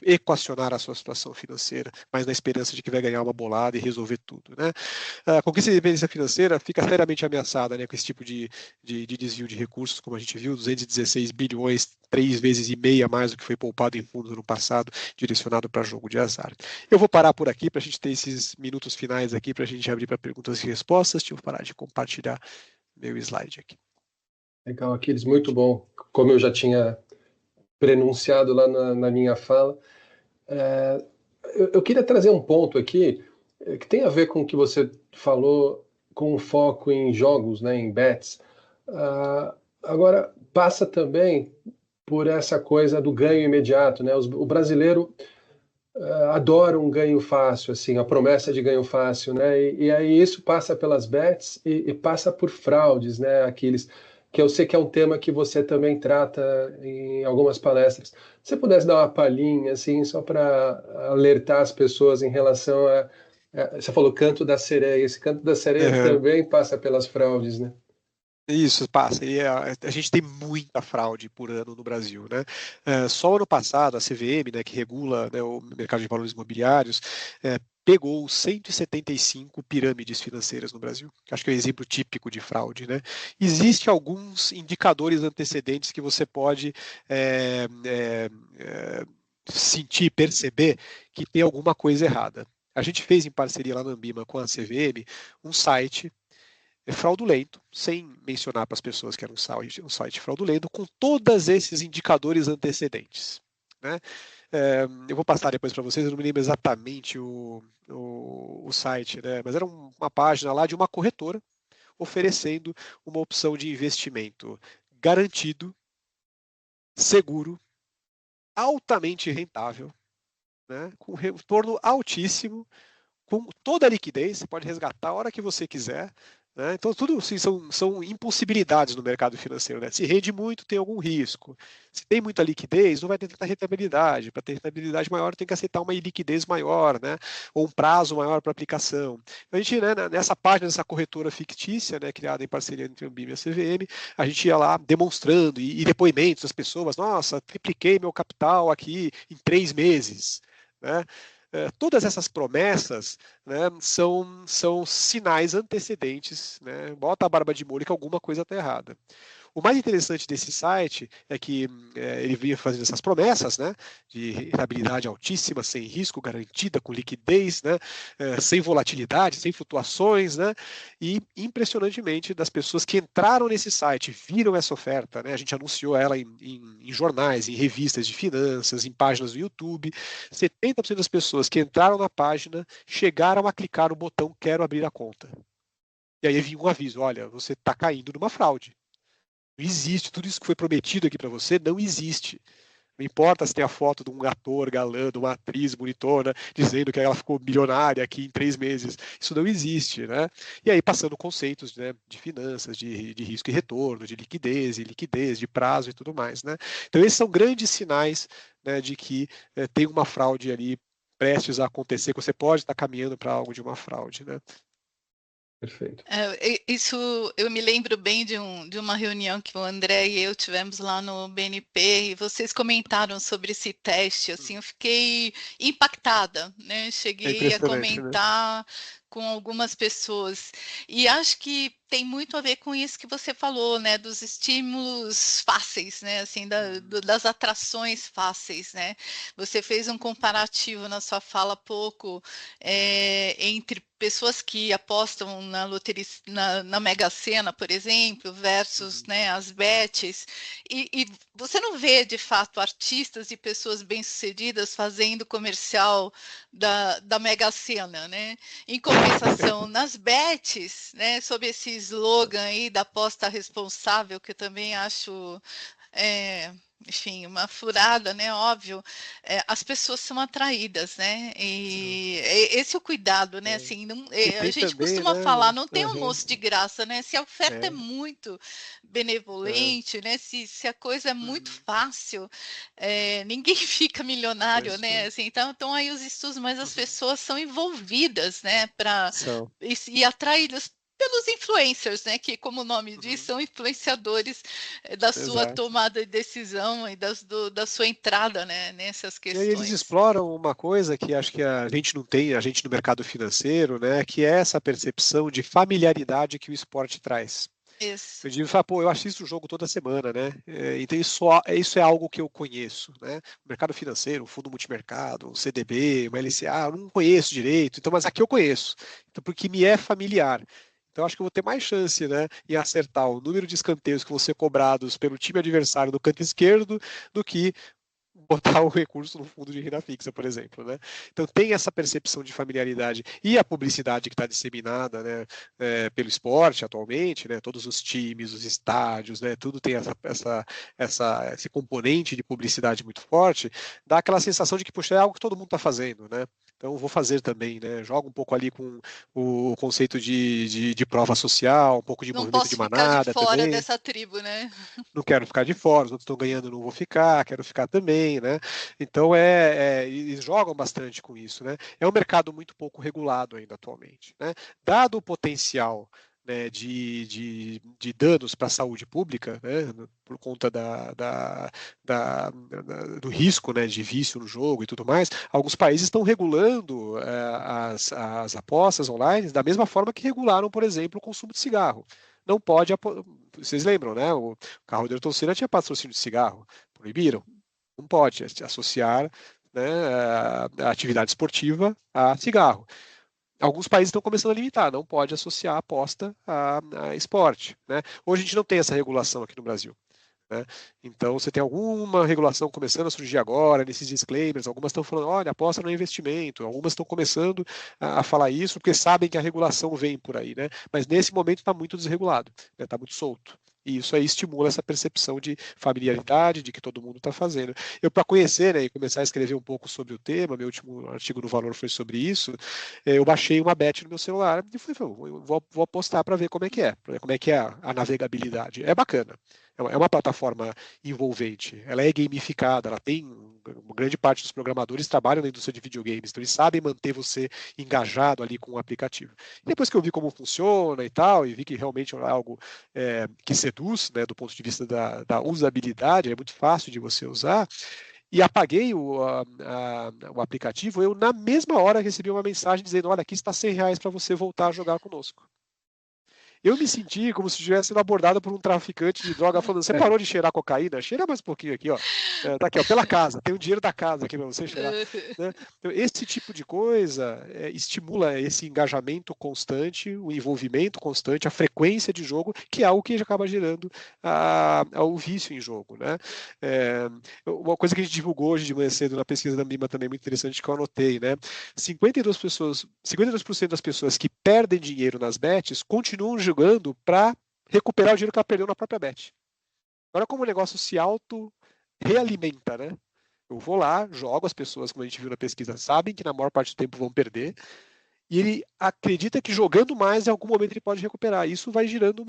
Speaker 3: equacionar a sua situação financeira, mas na esperança de que vai ganhar uma bolada e resolver tudo. Né. A conquista de independência financeira fica seriamente ameaçada, né, com esse tipo de desvio de recursos, como a gente viu, 216 bilhões, 3,5 vezes mais do que foi poupado em fundos no passado, direcionado para jogo de azar. Eu vou parar por aqui para a gente ter esses minutos finais aqui, para a gente abrir para perguntas e respostas. Deixa eu parar de compartilhar meu slide aqui.
Speaker 2: Legal, Aquiles, muito bom. Como eu já tinha prenunciado lá na minha fala, eu queria trazer um ponto aqui que tem a ver com o que você falou, com foco em jogos, né, em bets. Agora, passa também por essa coisa do ganho imediato, né? O brasileiro adora um ganho fácil, assim, a promessa de ganho fácil, né? E aí isso passa pelas bets e passa por fraudes, né? Aqueles que eu sei que é um tema que você também trata em algumas palestras. Se você pudesse dar uma palhinha, assim, só para alertar as pessoas em relação você falou canto da sereia. Esse canto da sereia também passa pelas fraudes, né?
Speaker 3: Isso, passa. E a gente tem muita fraude por ano no Brasil, né? Só ano passado, a CVM, né, que regula, né, o mercado de valores imobiliários, pegou 175 pirâmides financeiras no Brasil. Acho que é um exemplo típico de fraude, né? Existem alguns indicadores antecedentes que você pode sentir, perceber que tem alguma coisa errada. A gente fez em parceria lá na Ambima com a CVM um site fraudulento, sem mencionar para as pessoas que era um site fraudulento, com todos esses indicadores antecedentes. Né? Eu vou passar depois para vocês, eu não me lembro exatamente o site, né? Mas era uma página lá de uma corretora oferecendo uma opção de investimento garantido, seguro, altamente rentável, né? Com retorno altíssimo, com toda a liquidez, você pode resgatar a hora que você quiser. Né? Então, tudo assim, são impossibilidades no mercado financeiro. Né? Se rende muito, tem algum risco. Se tem muita liquidez, não vai ter tanta rentabilidade. Para ter rentabilidade maior, tem que aceitar uma liquidez maior, né? Ou um prazo maior para aplicação. A gente, né, nessa página dessa corretora fictícia, né, criada em parceria entre a Ambima e a CVM, a gente ia lá demonstrando e depoimentos das pessoas. Nossa, tripliquei meu capital aqui em 3 meses. Né? Todas essas promessas, né, são sinais antecedentes, né? Bota a barba de molho que alguma coisa está errada. O mais interessante desse site é que ele vinha fazendo essas promessas, né, de rentabilidade altíssima, sem risco, garantida, com liquidez, né, sem volatilidade, sem flutuações, né, e impressionantemente das pessoas que entraram nesse site, viram essa oferta, né, a gente anunciou ela em jornais, em revistas de finanças, em páginas do YouTube, 70% das pessoas que entraram na página chegaram a clicar no botão quero abrir a conta. E aí vinha um aviso, olha, você está caindo numa fraude. Não existe, tudo isso que foi prometido aqui para você não existe. Não importa se tem a foto de um ator galã, de uma atriz bonitona, dizendo que ela ficou milionária aqui em 3 meses. Isso não existe, né? E aí passando conceitos, né, de finanças, de risco e retorno, de liquidez, de prazo e tudo mais, né? Então esses são grandes sinais, né, de que tem uma fraude ali prestes a acontecer, que você pode estar caminhando para algo de uma fraude, né?
Speaker 2: Perfeito.
Speaker 1: Isso eu me lembro bem de uma reunião que o André e eu tivemos lá no BNP e vocês comentaram sobre esse teste, assim, eu fiquei impactada, né? Cheguei a comentar, né, com algumas pessoas e acho que tem muito a ver com isso que você falou, né, dos estímulos fáceis, né, assim, das atrações fáceis, né? Você fez um comparativo na sua fala há pouco entre pessoas que apostam na loteria, na Mega Sena, por exemplo, versus, né, as bets, e você não vê, de fato, artistas e pessoas bem-sucedidas fazendo comercial da Mega Sena, né? Em compensação, nas bets, né, sob esse slogan aí da aposta responsável, que eu também acho enfim, uma furada, né? Óbvio, as pessoas são atraídas, né? E esse é o cuidado, né? Assim, não, a gente
Speaker 3: também,
Speaker 1: costuma
Speaker 3: né?
Speaker 1: falar, não tem almoço de graça, né? Se a oferta é muito benevolente, né? Se a coisa é muito fácil, ninguém fica milionário, né? Assim, então aí os estudos, mas as pessoas são envolvidas, né? E atraídas pelos influencers, né, que, como o nome diz, são influenciadores da sua
Speaker 3: Exato.
Speaker 1: tomada de decisão e da sua entrada, né, nessas
Speaker 3: E aí eles
Speaker 1: questões.
Speaker 3: exploram uma coisa que acho que a gente não tem, a gente no mercado financeiro, né, que é essa percepção de familiaridade que o esporte traz.
Speaker 1: Isso.
Speaker 3: Eu digo, pô, eu assisto o jogo toda semana, né? Então isso é algo que eu conheço, né? O mercado financeiro, o fundo multimercado, o CDB, o LCA, eu não conheço direito, então, mas aqui eu conheço, então, porque me é familiar. Então, acho que eu vou ter mais chance, né, em acertar o número de escanteios que vão ser cobrados pelo time adversário no canto esquerdo do que botar o recurso no fundo de renda fixa, por exemplo, né? Então tem essa percepção de familiaridade e a publicidade que está disseminada, né, pelo esporte atualmente, né? Todos os times, os estádios, né? Tudo tem esse componente de publicidade muito forte, dá aquela sensação de que puxa, é algo que todo mundo está fazendo, né? Então vou fazer também, né? Joga um pouco ali com o conceito de prova social, um pouco de
Speaker 1: Não
Speaker 3: movimento de
Speaker 1: posso ficar de
Speaker 3: manada
Speaker 1: fora
Speaker 3: também.
Speaker 1: dessa tribo, né?
Speaker 3: Não quero ficar de fora, os outros estão ganhando, não vou ficar, quero ficar também, né? Então eles jogam bastante com isso, né? É um mercado muito pouco regulado ainda atualmente, né? Dado o potencial, né, de danos para a saúde pública, né, por conta do risco, né, de vício no jogo e tudo mais, alguns países estão regulando as apostas online da mesma forma que regularam, por exemplo, o consumo de cigarro. Não pode, vocês lembram, né? O carro de Ayrton Senna tinha patrocínio de cigarro, proibiram. Não pode associar, né, a atividade esportiva a cigarro. Alguns países estão começando a limitar, não pode associar a aposta a esporte, né? Hoje a gente não tem essa regulação aqui no Brasil, né? Então você tem alguma regulação começando a surgir agora, nesses disclaimers, algumas estão falando, olha, aposta não é investimento, algumas estão começando a falar isso porque sabem que a regulação vem por aí, né? Mas nesse momento está muito desregulado, né? Está muito solto. E isso aí estimula essa percepção de familiaridade, de que todo mundo está fazendo. Eu, para conhecer, né, e começar a escrever um pouco sobre o tema, meu último artigo no Valor foi sobre isso, eu baixei uma bet no meu celular e falei, vou apostar para ver como é que é, para ver como é que é a navegabilidade. É bacana. É uma plataforma envolvente, ela é gamificada, ela tem uma grande parte dos programadores trabalham na indústria de videogames, então eles sabem manter você engajado ali com o aplicativo. E depois que eu vi como funciona e tal, e vi que realmente é algo que seduz, né, do ponto de vista da usabilidade, é muito fácil de você usar, e apaguei o aplicativo, eu na mesma hora recebi uma mensagem dizendo, olha, aqui está R$ 100 para você voltar a jogar conosco. Eu me senti como se estivesse sendo abordado por um traficante de droga falando, você parou de cheirar cocaína? Cheira mais um pouquinho aqui, ó. Tá aqui, ó, pela casa, tem o dinheiro da casa aqui para você cheirar. Né? Então, esse tipo de coisa estimula esse engajamento constante, o envolvimento constante, a frequência de jogo, que é algo que acaba gerando o vício em jogo, né? Uma coisa que a gente divulgou hoje de manhã cedo na pesquisa da MIMA também muito interessante, que eu anotei, né? 52% das pessoas que perdem dinheiro nas bets continuam jogando para recuperar o dinheiro que ela perdeu na própria bet. Agora, como o negócio se auto-realimenta, né? Eu vou lá, jogo, as pessoas, como a gente viu na pesquisa, sabem que na maior parte do tempo vão perder, e ele acredita que jogando mais, em algum momento ele pode recuperar. Isso vai girando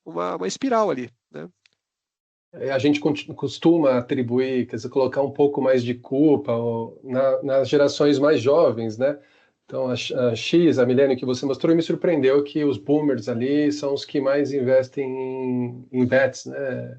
Speaker 3: uma espiral ali, né?
Speaker 2: A gente costuma atribuir, quer dizer, colocar um pouco mais de culpa nas gerações mais jovens, né? Então, a X, a milênio que você mostrou, e me surpreendeu que os boomers ali são os que mais investem em bets, né?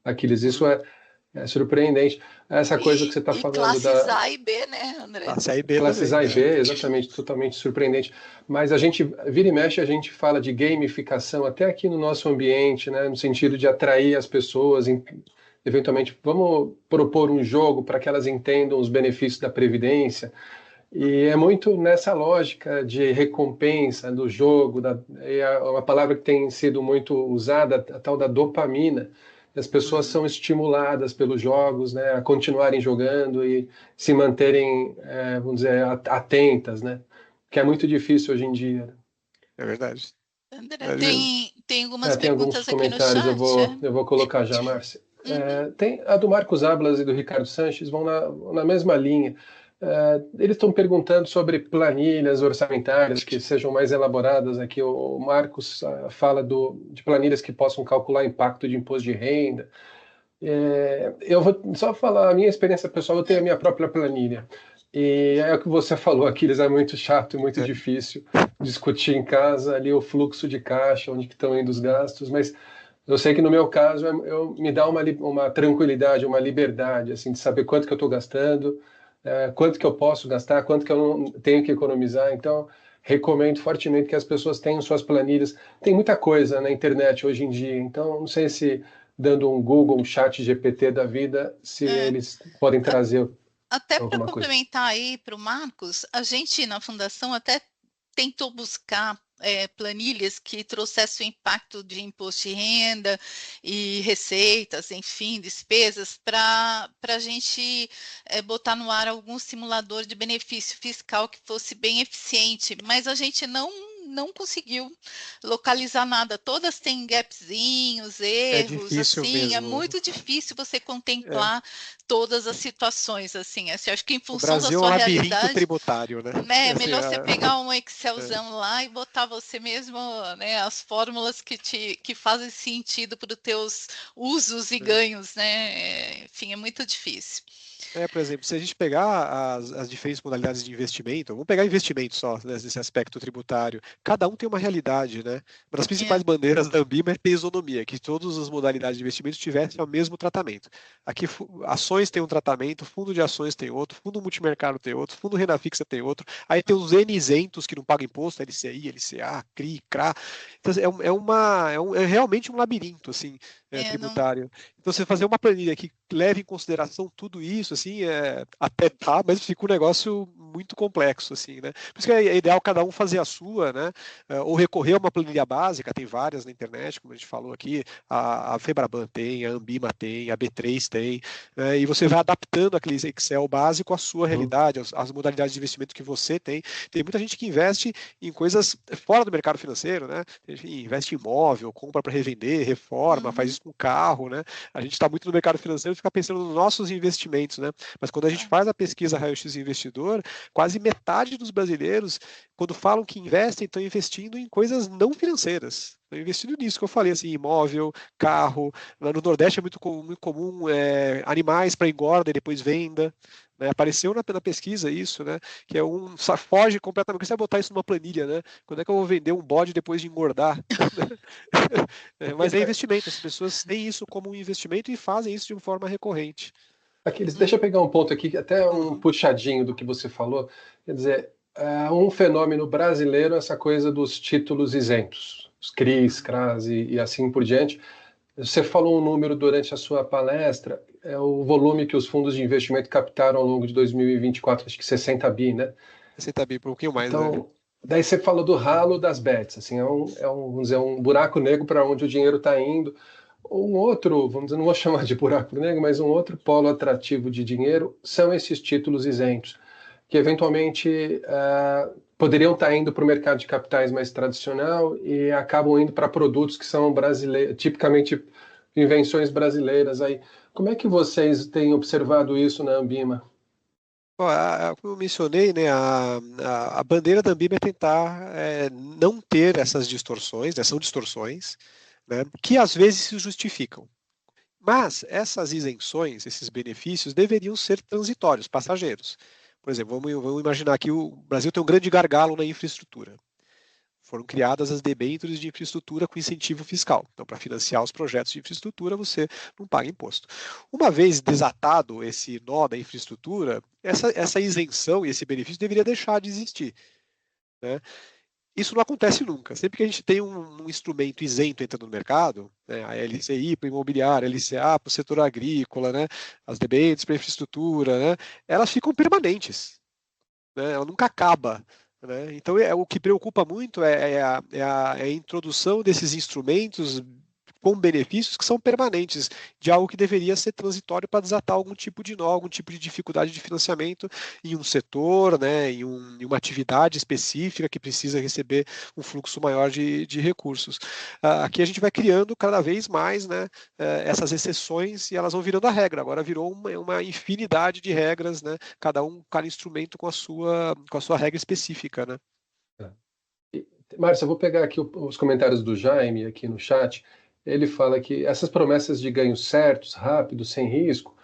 Speaker 2: Aquiles, isso é surpreendente. Essa coisa que você está
Speaker 1: E
Speaker 2: falando
Speaker 1: classes A e B, né, André?
Speaker 3: Classe A e B
Speaker 2: classes
Speaker 3: também.
Speaker 2: A e B, exatamente, totalmente surpreendente. Mas a gente, vira e mexe, a gente fala de gamificação até aqui no nosso ambiente, né? No sentido de atrair as pessoas, eventualmente, vamos propor um jogo para que elas entendam os benefícios da previdência. E é muito nessa lógica de recompensa do jogo, é uma palavra que tem sido muito usada, a tal da dopamina. As pessoas são estimuladas pelos jogos, né, a continuarem jogando e se manterem, vamos dizer, atentas, né? Que é muito difícil hoje em dia.
Speaker 3: É verdade.
Speaker 1: André, tem algumas
Speaker 2: Tem alguns
Speaker 1: perguntas aqui no
Speaker 2: comentários,
Speaker 1: chat.
Speaker 2: eu vou colocar já, Márcia. Tem a do Marcos Ablas e do Ricardo Sanches, vão na mesma linha. Eles estão perguntando sobre planilhas orçamentárias que sejam mais elaboradas aqui. O Marcos fala de planilhas que possam calcular impacto de imposto de renda. Eu vou só falar a minha experiência pessoal, eu tenho a minha própria planilha. E é o que você falou, Aquiles, é muito chato e muito
Speaker 3: É,
Speaker 2: difícil discutir em casa ali o fluxo de caixa, onde que estão indo os gastos, mas eu sei que no meu caso me dá uma tranquilidade, uma liberdade, assim, de saber quanto que eu estou gastando, quanto que eu posso gastar, quanto que eu não tenho que economizar. Então, recomendo fortemente que as pessoas tenham suas planilhas. Tem muita coisa na internet hoje em dia, então não sei se dando um Google, um chat GPT da vida, se
Speaker 1: É.
Speaker 2: eles podem trazer
Speaker 1: Até para
Speaker 2: alguma coisa.
Speaker 1: complementar aí para o Marcos, a gente na fundação até tentou buscar planilhas que trouxessem o impacto de imposto de renda e receitas, enfim, despesas, para a gente botar no ar algum simulador de benefício fiscal que fosse bem eficiente, mas a gente não conseguiu localizar nada. Todas têm gapzinhos,
Speaker 3: é
Speaker 1: erros,
Speaker 3: difícil
Speaker 1: assim, é
Speaker 3: mesmo.
Speaker 1: muito difícil você
Speaker 3: É.
Speaker 1: contemplar todas as situações, assim, acho que em
Speaker 3: O
Speaker 1: função da
Speaker 3: Brasil é um
Speaker 1: sua
Speaker 3: labirinto
Speaker 1: realidade,
Speaker 3: tributário, né?
Speaker 1: né, é
Speaker 3: Assim,
Speaker 1: melhor você pegar um
Speaker 3: é,
Speaker 1: Excelzão lá e botar você mesmo, né, as fórmulas que fazem sentido para os teus usos e
Speaker 3: é.
Speaker 1: ganhos, né, enfim, é muito difícil.
Speaker 3: Por exemplo, se a gente pegar as diferentes modalidades de investimento, vamos pegar investimento só, né, nesse aspecto tributário, cada um tem uma realidade, né? Uma das principais
Speaker 1: É.
Speaker 3: bandeiras da Ambima é ter isonomia, que todas as modalidades de investimento tivessem o mesmo tratamento. Aqui, ações tem um tratamento, fundo de ações tem outro, fundo multimercado tem outro, fundo renda fixa tem outro, aí tem os N isentos que não pagam imposto, LCI, LCA, CRI, CRA. Então, é realmente um labirinto, assim,
Speaker 1: Não,
Speaker 3: tributário. Então, você fazer uma planilha que leve em consideração tudo isso, assim, até tá, mas fica um negócio muito complexo, assim, né? Por isso que é ideal cada um fazer a sua, né? Ou recorrer a uma planilha básica, tem várias na internet, como a gente falou aqui, a Febraban tem, a Ambima tem, a B3 tem, né? E você vai adaptando aquele Excel básico à sua
Speaker 2: Uhum.
Speaker 3: realidade, às modalidades de investimento que você tem. Tem muita gente que investe em coisas fora do mercado financeiro, né? Enfim, investe em imóvel, compra para revender, reforma, faz
Speaker 1: uhum,
Speaker 3: isso com carro, né? A gente está muito no mercado financeiro e fica pensando nos nossos investimentos, né? Mas quando a gente
Speaker 1: é,
Speaker 3: faz a pesquisa Raio-X Investidor, quase metade dos brasileiros, quando falam que investem, estão investindo em coisas não financeiras. Estão investindo nisso que eu falei, assim, imóvel, carro. Lá no Nordeste é muito comum animais para engorda e depois venda. Né? Apareceu na pesquisa isso, né? Que é foge completamente. Você vai botar isso numa planilha, né? Quando é que eu vou vender um bode depois de engordar? Mas é investimento, as pessoas têm isso como um investimento e fazem isso de uma forma recorrente.
Speaker 2: Aquiles, deixa
Speaker 1: hum,
Speaker 2: eu pegar um ponto aqui, até um
Speaker 3: Uhum.
Speaker 2: puxadinho do que você falou. Quer dizer, um fenômeno brasileiro, essa coisa dos títulos isentos, os CRIs,
Speaker 3: Uhum.
Speaker 2: CRAs e assim por diante. Você falou um número durante a sua palestra, é o volume que os fundos de investimento captaram ao longo de 2024, acho que 60 bi, né?
Speaker 3: Você tá bem um pouquinho mais, né?
Speaker 2: Então, daí você falou do ralo das bets, assim, vamos dizer, um buraco negro para onde o dinheiro está indo. Um outro, vamos dizer, não vou chamar de buraco negro, mas um outro polo atrativo de dinheiro são esses títulos isentos, que eventualmente poderiam estar indo para o mercado de capitais mais tradicional e acabam indo para produtos que são brasileiros, tipicamente invenções brasileiras. Aí, como é que vocês têm observado isso na Ambima?
Speaker 3: Ó, como eu mencionei, né, a bandeira da Ambima é tentar não ter essas distorções, né, são distorções, né, que às vezes se justificam. Mas essas isenções, esses benefícios, deveriam ser transitórios, passageiros. Por exemplo, vamos imaginar que o Brasil tem um grande gargalo na infraestrutura. Foram criadas as debêntures de infraestrutura com incentivo fiscal. Então, para financiar os projetos de infraestrutura, você não paga imposto. Uma vez desatado esse nó da infraestrutura, essa isenção e esse benefício deveria deixar de existir. Né? Isso não acontece nunca. Sempre que a gente tem um instrumento isento entrando no mercado, né, a LCI para o imobiliário, a LCA para o setor agrícola, né, as debêntures para a infraestrutura, né, elas ficam permanentes. Né, ela nunca acaba. Né? Então, o que preocupa muito é a introdução desses instrumentos com benefícios que são permanentes, de algo que deveria ser transitório para desatar algum tipo de nó, algum tipo de dificuldade de financiamento em um setor, né, em uma atividade específica que precisa receber um fluxo maior de recursos. Aqui a gente vai criando cada vez mais, né, essas exceções e elas vão virando a regra. Agora virou uma infinidade de regras, né, cada instrumento com a sua regra específica. Né?
Speaker 2: Márcia, eu vou pegar aqui os comentários do Jaime aqui no chat. Ele fala que essas promessas de ganhos certos, rápidos, sem risco,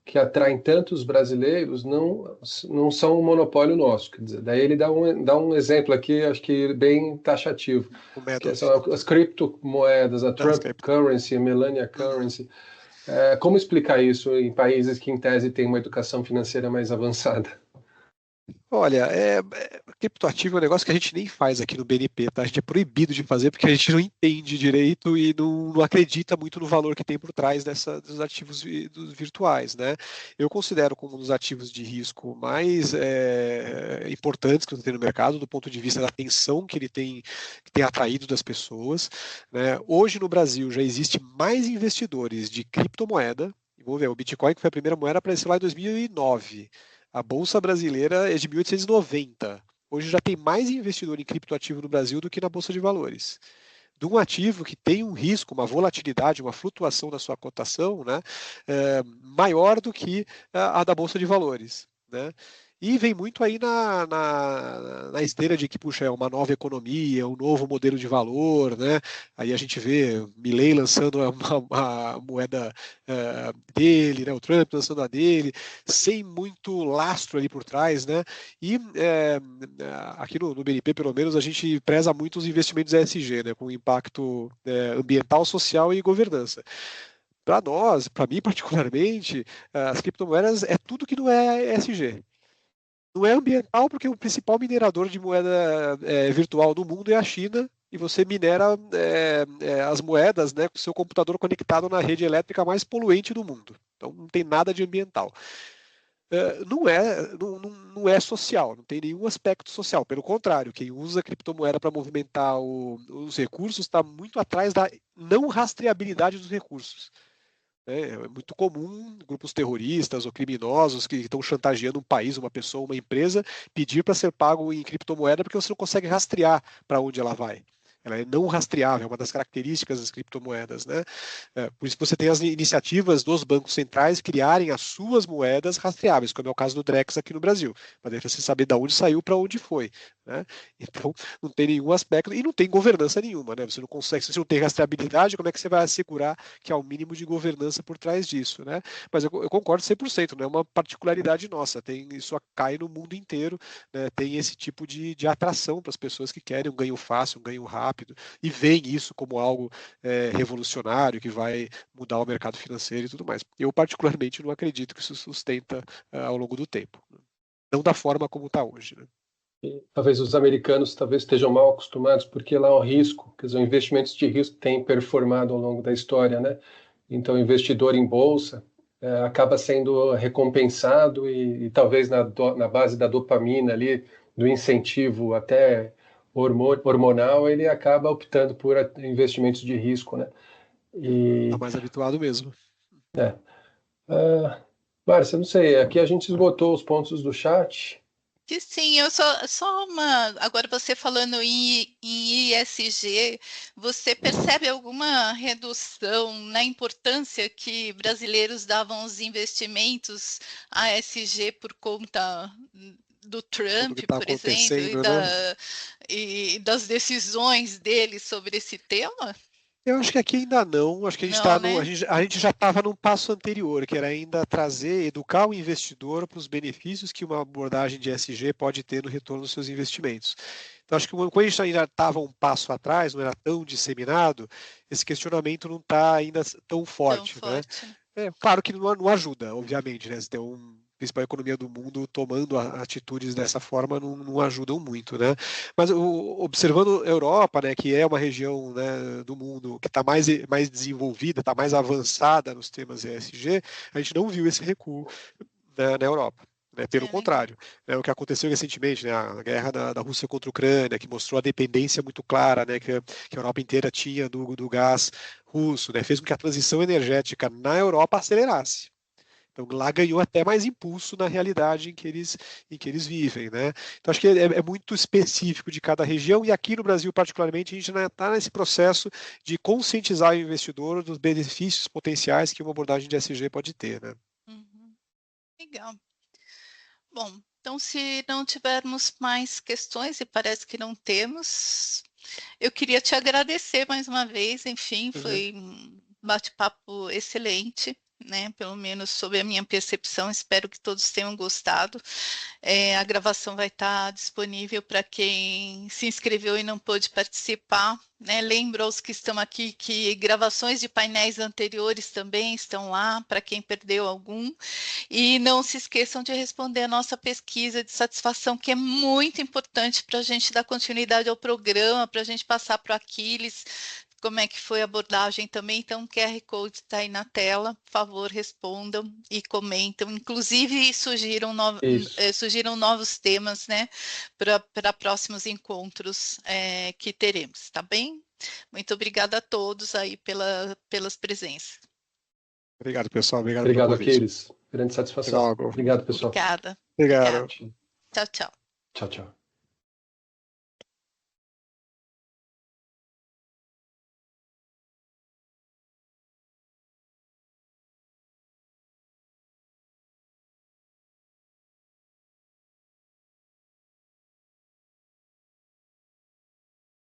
Speaker 2: que atraem tantos brasileiros não são um monopólio nosso. Quer dizer, daí ele dá um exemplo aqui, acho que bem taxativo,
Speaker 3: O
Speaker 2: que
Speaker 3: Meadows.
Speaker 2: são as criptomoedas, a Trump
Speaker 3: Skype.
Speaker 2: Currency, a Melania Currency. Como explicar isso em países que, em tese, têm uma educação financeira mais avançada?
Speaker 3: Olha, criptoativo é um negócio que a gente nem faz aqui no BNP, tá? A gente é proibido de fazer porque a gente não entende direito e não acredita muito no valor que tem por trás dos ativos dos virtuais, né? Eu considero como um dos ativos de risco mais importantes que você tem no mercado, do ponto de vista da atenção que ele tem, que tem atraído das pessoas, né? Hoje no Brasil já existe mais investidores de criptomoeda. Vamos ver, o Bitcoin, que foi a primeira moeda, apareceu lá em 2009. A Bolsa Brasileira é de 1890. Hoje já tem mais investidor em criptoativo no Brasil do que na Bolsa de Valores. De um ativo que tem um risco, uma volatilidade, uma flutuação da sua cotação, né, maior do que a da Bolsa de Valores, né? E vem muito aí na esteira de que, puxa, é uma nova economia, um novo modelo de valor, né? Aí a gente vê Milei lançando uma moeda dele, né? O Trump lançando a dele, sem muito lastro ali por trás, né? E aqui no BNP, pelo menos, a gente preza muito os investimentos ESG, né? Com impacto ambiental, social e governança. Para nós, para mim particularmente, as criptomoedas é tudo que não é ESG. Não é ambiental porque o principal minerador de moeda virtual no mundo é a China e você minera as moedas, né, com o seu computador conectado na rede elétrica mais poluente do mundo. Então não tem nada de ambiental. Não é social, não tem nenhum aspecto social. Pelo contrário, quem usa a criptomoeda para movimentar os recursos está muito atrás da não rastreabilidade dos recursos. É muito comum grupos terroristas ou criminosos que estão chantageando um país, uma pessoa, uma empresa, pedir para ser pago em criptomoeda porque você não consegue rastrear para onde ela vai. Ela é não rastreável, é uma das características das criptomoedas, né? Por isso você tem as iniciativas dos bancos centrais criarem as suas moedas rastreáveis, como é o caso do Drex aqui no Brasil, para você saber de onde saiu, para onde foi, né? Então, não tem nenhum aspecto e não tem governança nenhuma, né? Você não consegue, se você não tem rastreabilidade, como é que você vai assegurar que há um mínimo de governança por trás disso, né? Mas eu concordo 100%, não é uma particularidade nossa, isso cai no mundo inteiro, né? Tem esse tipo de atração para as pessoas que querem um ganho fácil, um ganho rápido, e veem isso como algo revolucionário que vai mudar o mercado financeiro e tudo mais. Eu, particularmente, não acredito que isso sustenta ao longo do tempo. Não da forma como está hoje, né?
Speaker 2: E talvez os americanos estejam mal acostumados, porque lá o risco, quer dizer, investimentos de risco têm performado ao longo da história, né? Então, o investidor em bolsa acaba sendo recompensado e talvez na base da dopamina ali, do incentivo até hormonal, ele acaba optando por investimentos de risco, né?
Speaker 3: Está
Speaker 2: E,
Speaker 3: mais habituado mesmo.
Speaker 2: é. Márcia, não sei, aqui a gente esgotou os pontos do chat.
Speaker 1: Que sim, eu só uma. Agora você falando em ISG, você percebe alguma redução na importância que brasileiros davam aos investimentos ASG por conta do
Speaker 3: Tudo que
Speaker 1: Trump,
Speaker 3: está
Speaker 1: por exemplo,
Speaker 3: acontecendo, né?
Speaker 1: e das decisões dele sobre esse tema?
Speaker 3: Eu acho que aqui ainda não. Acho que a gente
Speaker 1: Não,
Speaker 3: está
Speaker 1: né?
Speaker 3: a gente já estava num passo anterior, que era ainda trazer, educar o investidor para os benefícios que uma abordagem de ESG pode ter no retorno dos seus investimentos. Então, acho que quando a gente ainda estava um passo atrás, não era tão disseminado, esse questionamento não está ainda tão
Speaker 1: Tão
Speaker 3: forte, né?
Speaker 1: forte, né?
Speaker 3: Claro que não ajuda, obviamente, né? Se tem principal economia do mundo tomando atitudes dessa forma não ajudam muito, né? Mas observando a Europa, né, que é uma região, né, do mundo que está mais desenvolvida, está mais avançada nos temas ESG, a gente não viu esse recuo, né, na Europa. Né, pelo
Speaker 1: É legal.
Speaker 3: contrário, né, o que aconteceu recentemente, né, a guerra da Rússia contra a Ucrânia, que mostrou a dependência muito clara, né, que a Europa inteira tinha do gás russo, né, fez com que a transição energética na Europa acelerasse. Então lá ganhou até mais impulso na realidade em que eles vivem, né? Então acho que é muito específico de cada região e aqui no Brasil particularmente a gente está nesse processo de conscientizar o investidor dos benefícios potenciais que uma abordagem de ESG pode ter, né?
Speaker 1: Uhum. Legal. Bom, então se não tivermos mais questões, e parece que não temos, eu queria te agradecer mais uma vez, enfim,
Speaker 3: Uhum.
Speaker 1: foi um bate-papo excelente. né? Pelo menos sob a minha percepção, espero que todos tenham gostado. A gravação vai estar disponível para quem se inscreveu e não pôde participar, né? Lembro aos que estão aqui que gravações de painéis anteriores também estão lá, para quem perdeu algum. E não se esqueçam de responder a nossa pesquisa de satisfação, que é muito importante para a gente dar continuidade ao programa, para a gente passar para o Aquiles, como é que foi a abordagem também. Então, o QR Code está aí na tela, por favor, respondam e comentam. Inclusive, surgiram novos temas, né, para próximos encontros que teremos, tá bem? Muito obrigada a todos aí pelas presenças.
Speaker 3: Obrigado, pessoal. Obrigado
Speaker 2: Obrigado,
Speaker 3: pelo convite.
Speaker 2: Aquiles. Grande satisfação. Obrigado, pessoal.
Speaker 1: Obrigada.
Speaker 3: Obrigado.
Speaker 1: Tchau, tchau.
Speaker 2: Tchau, tchau.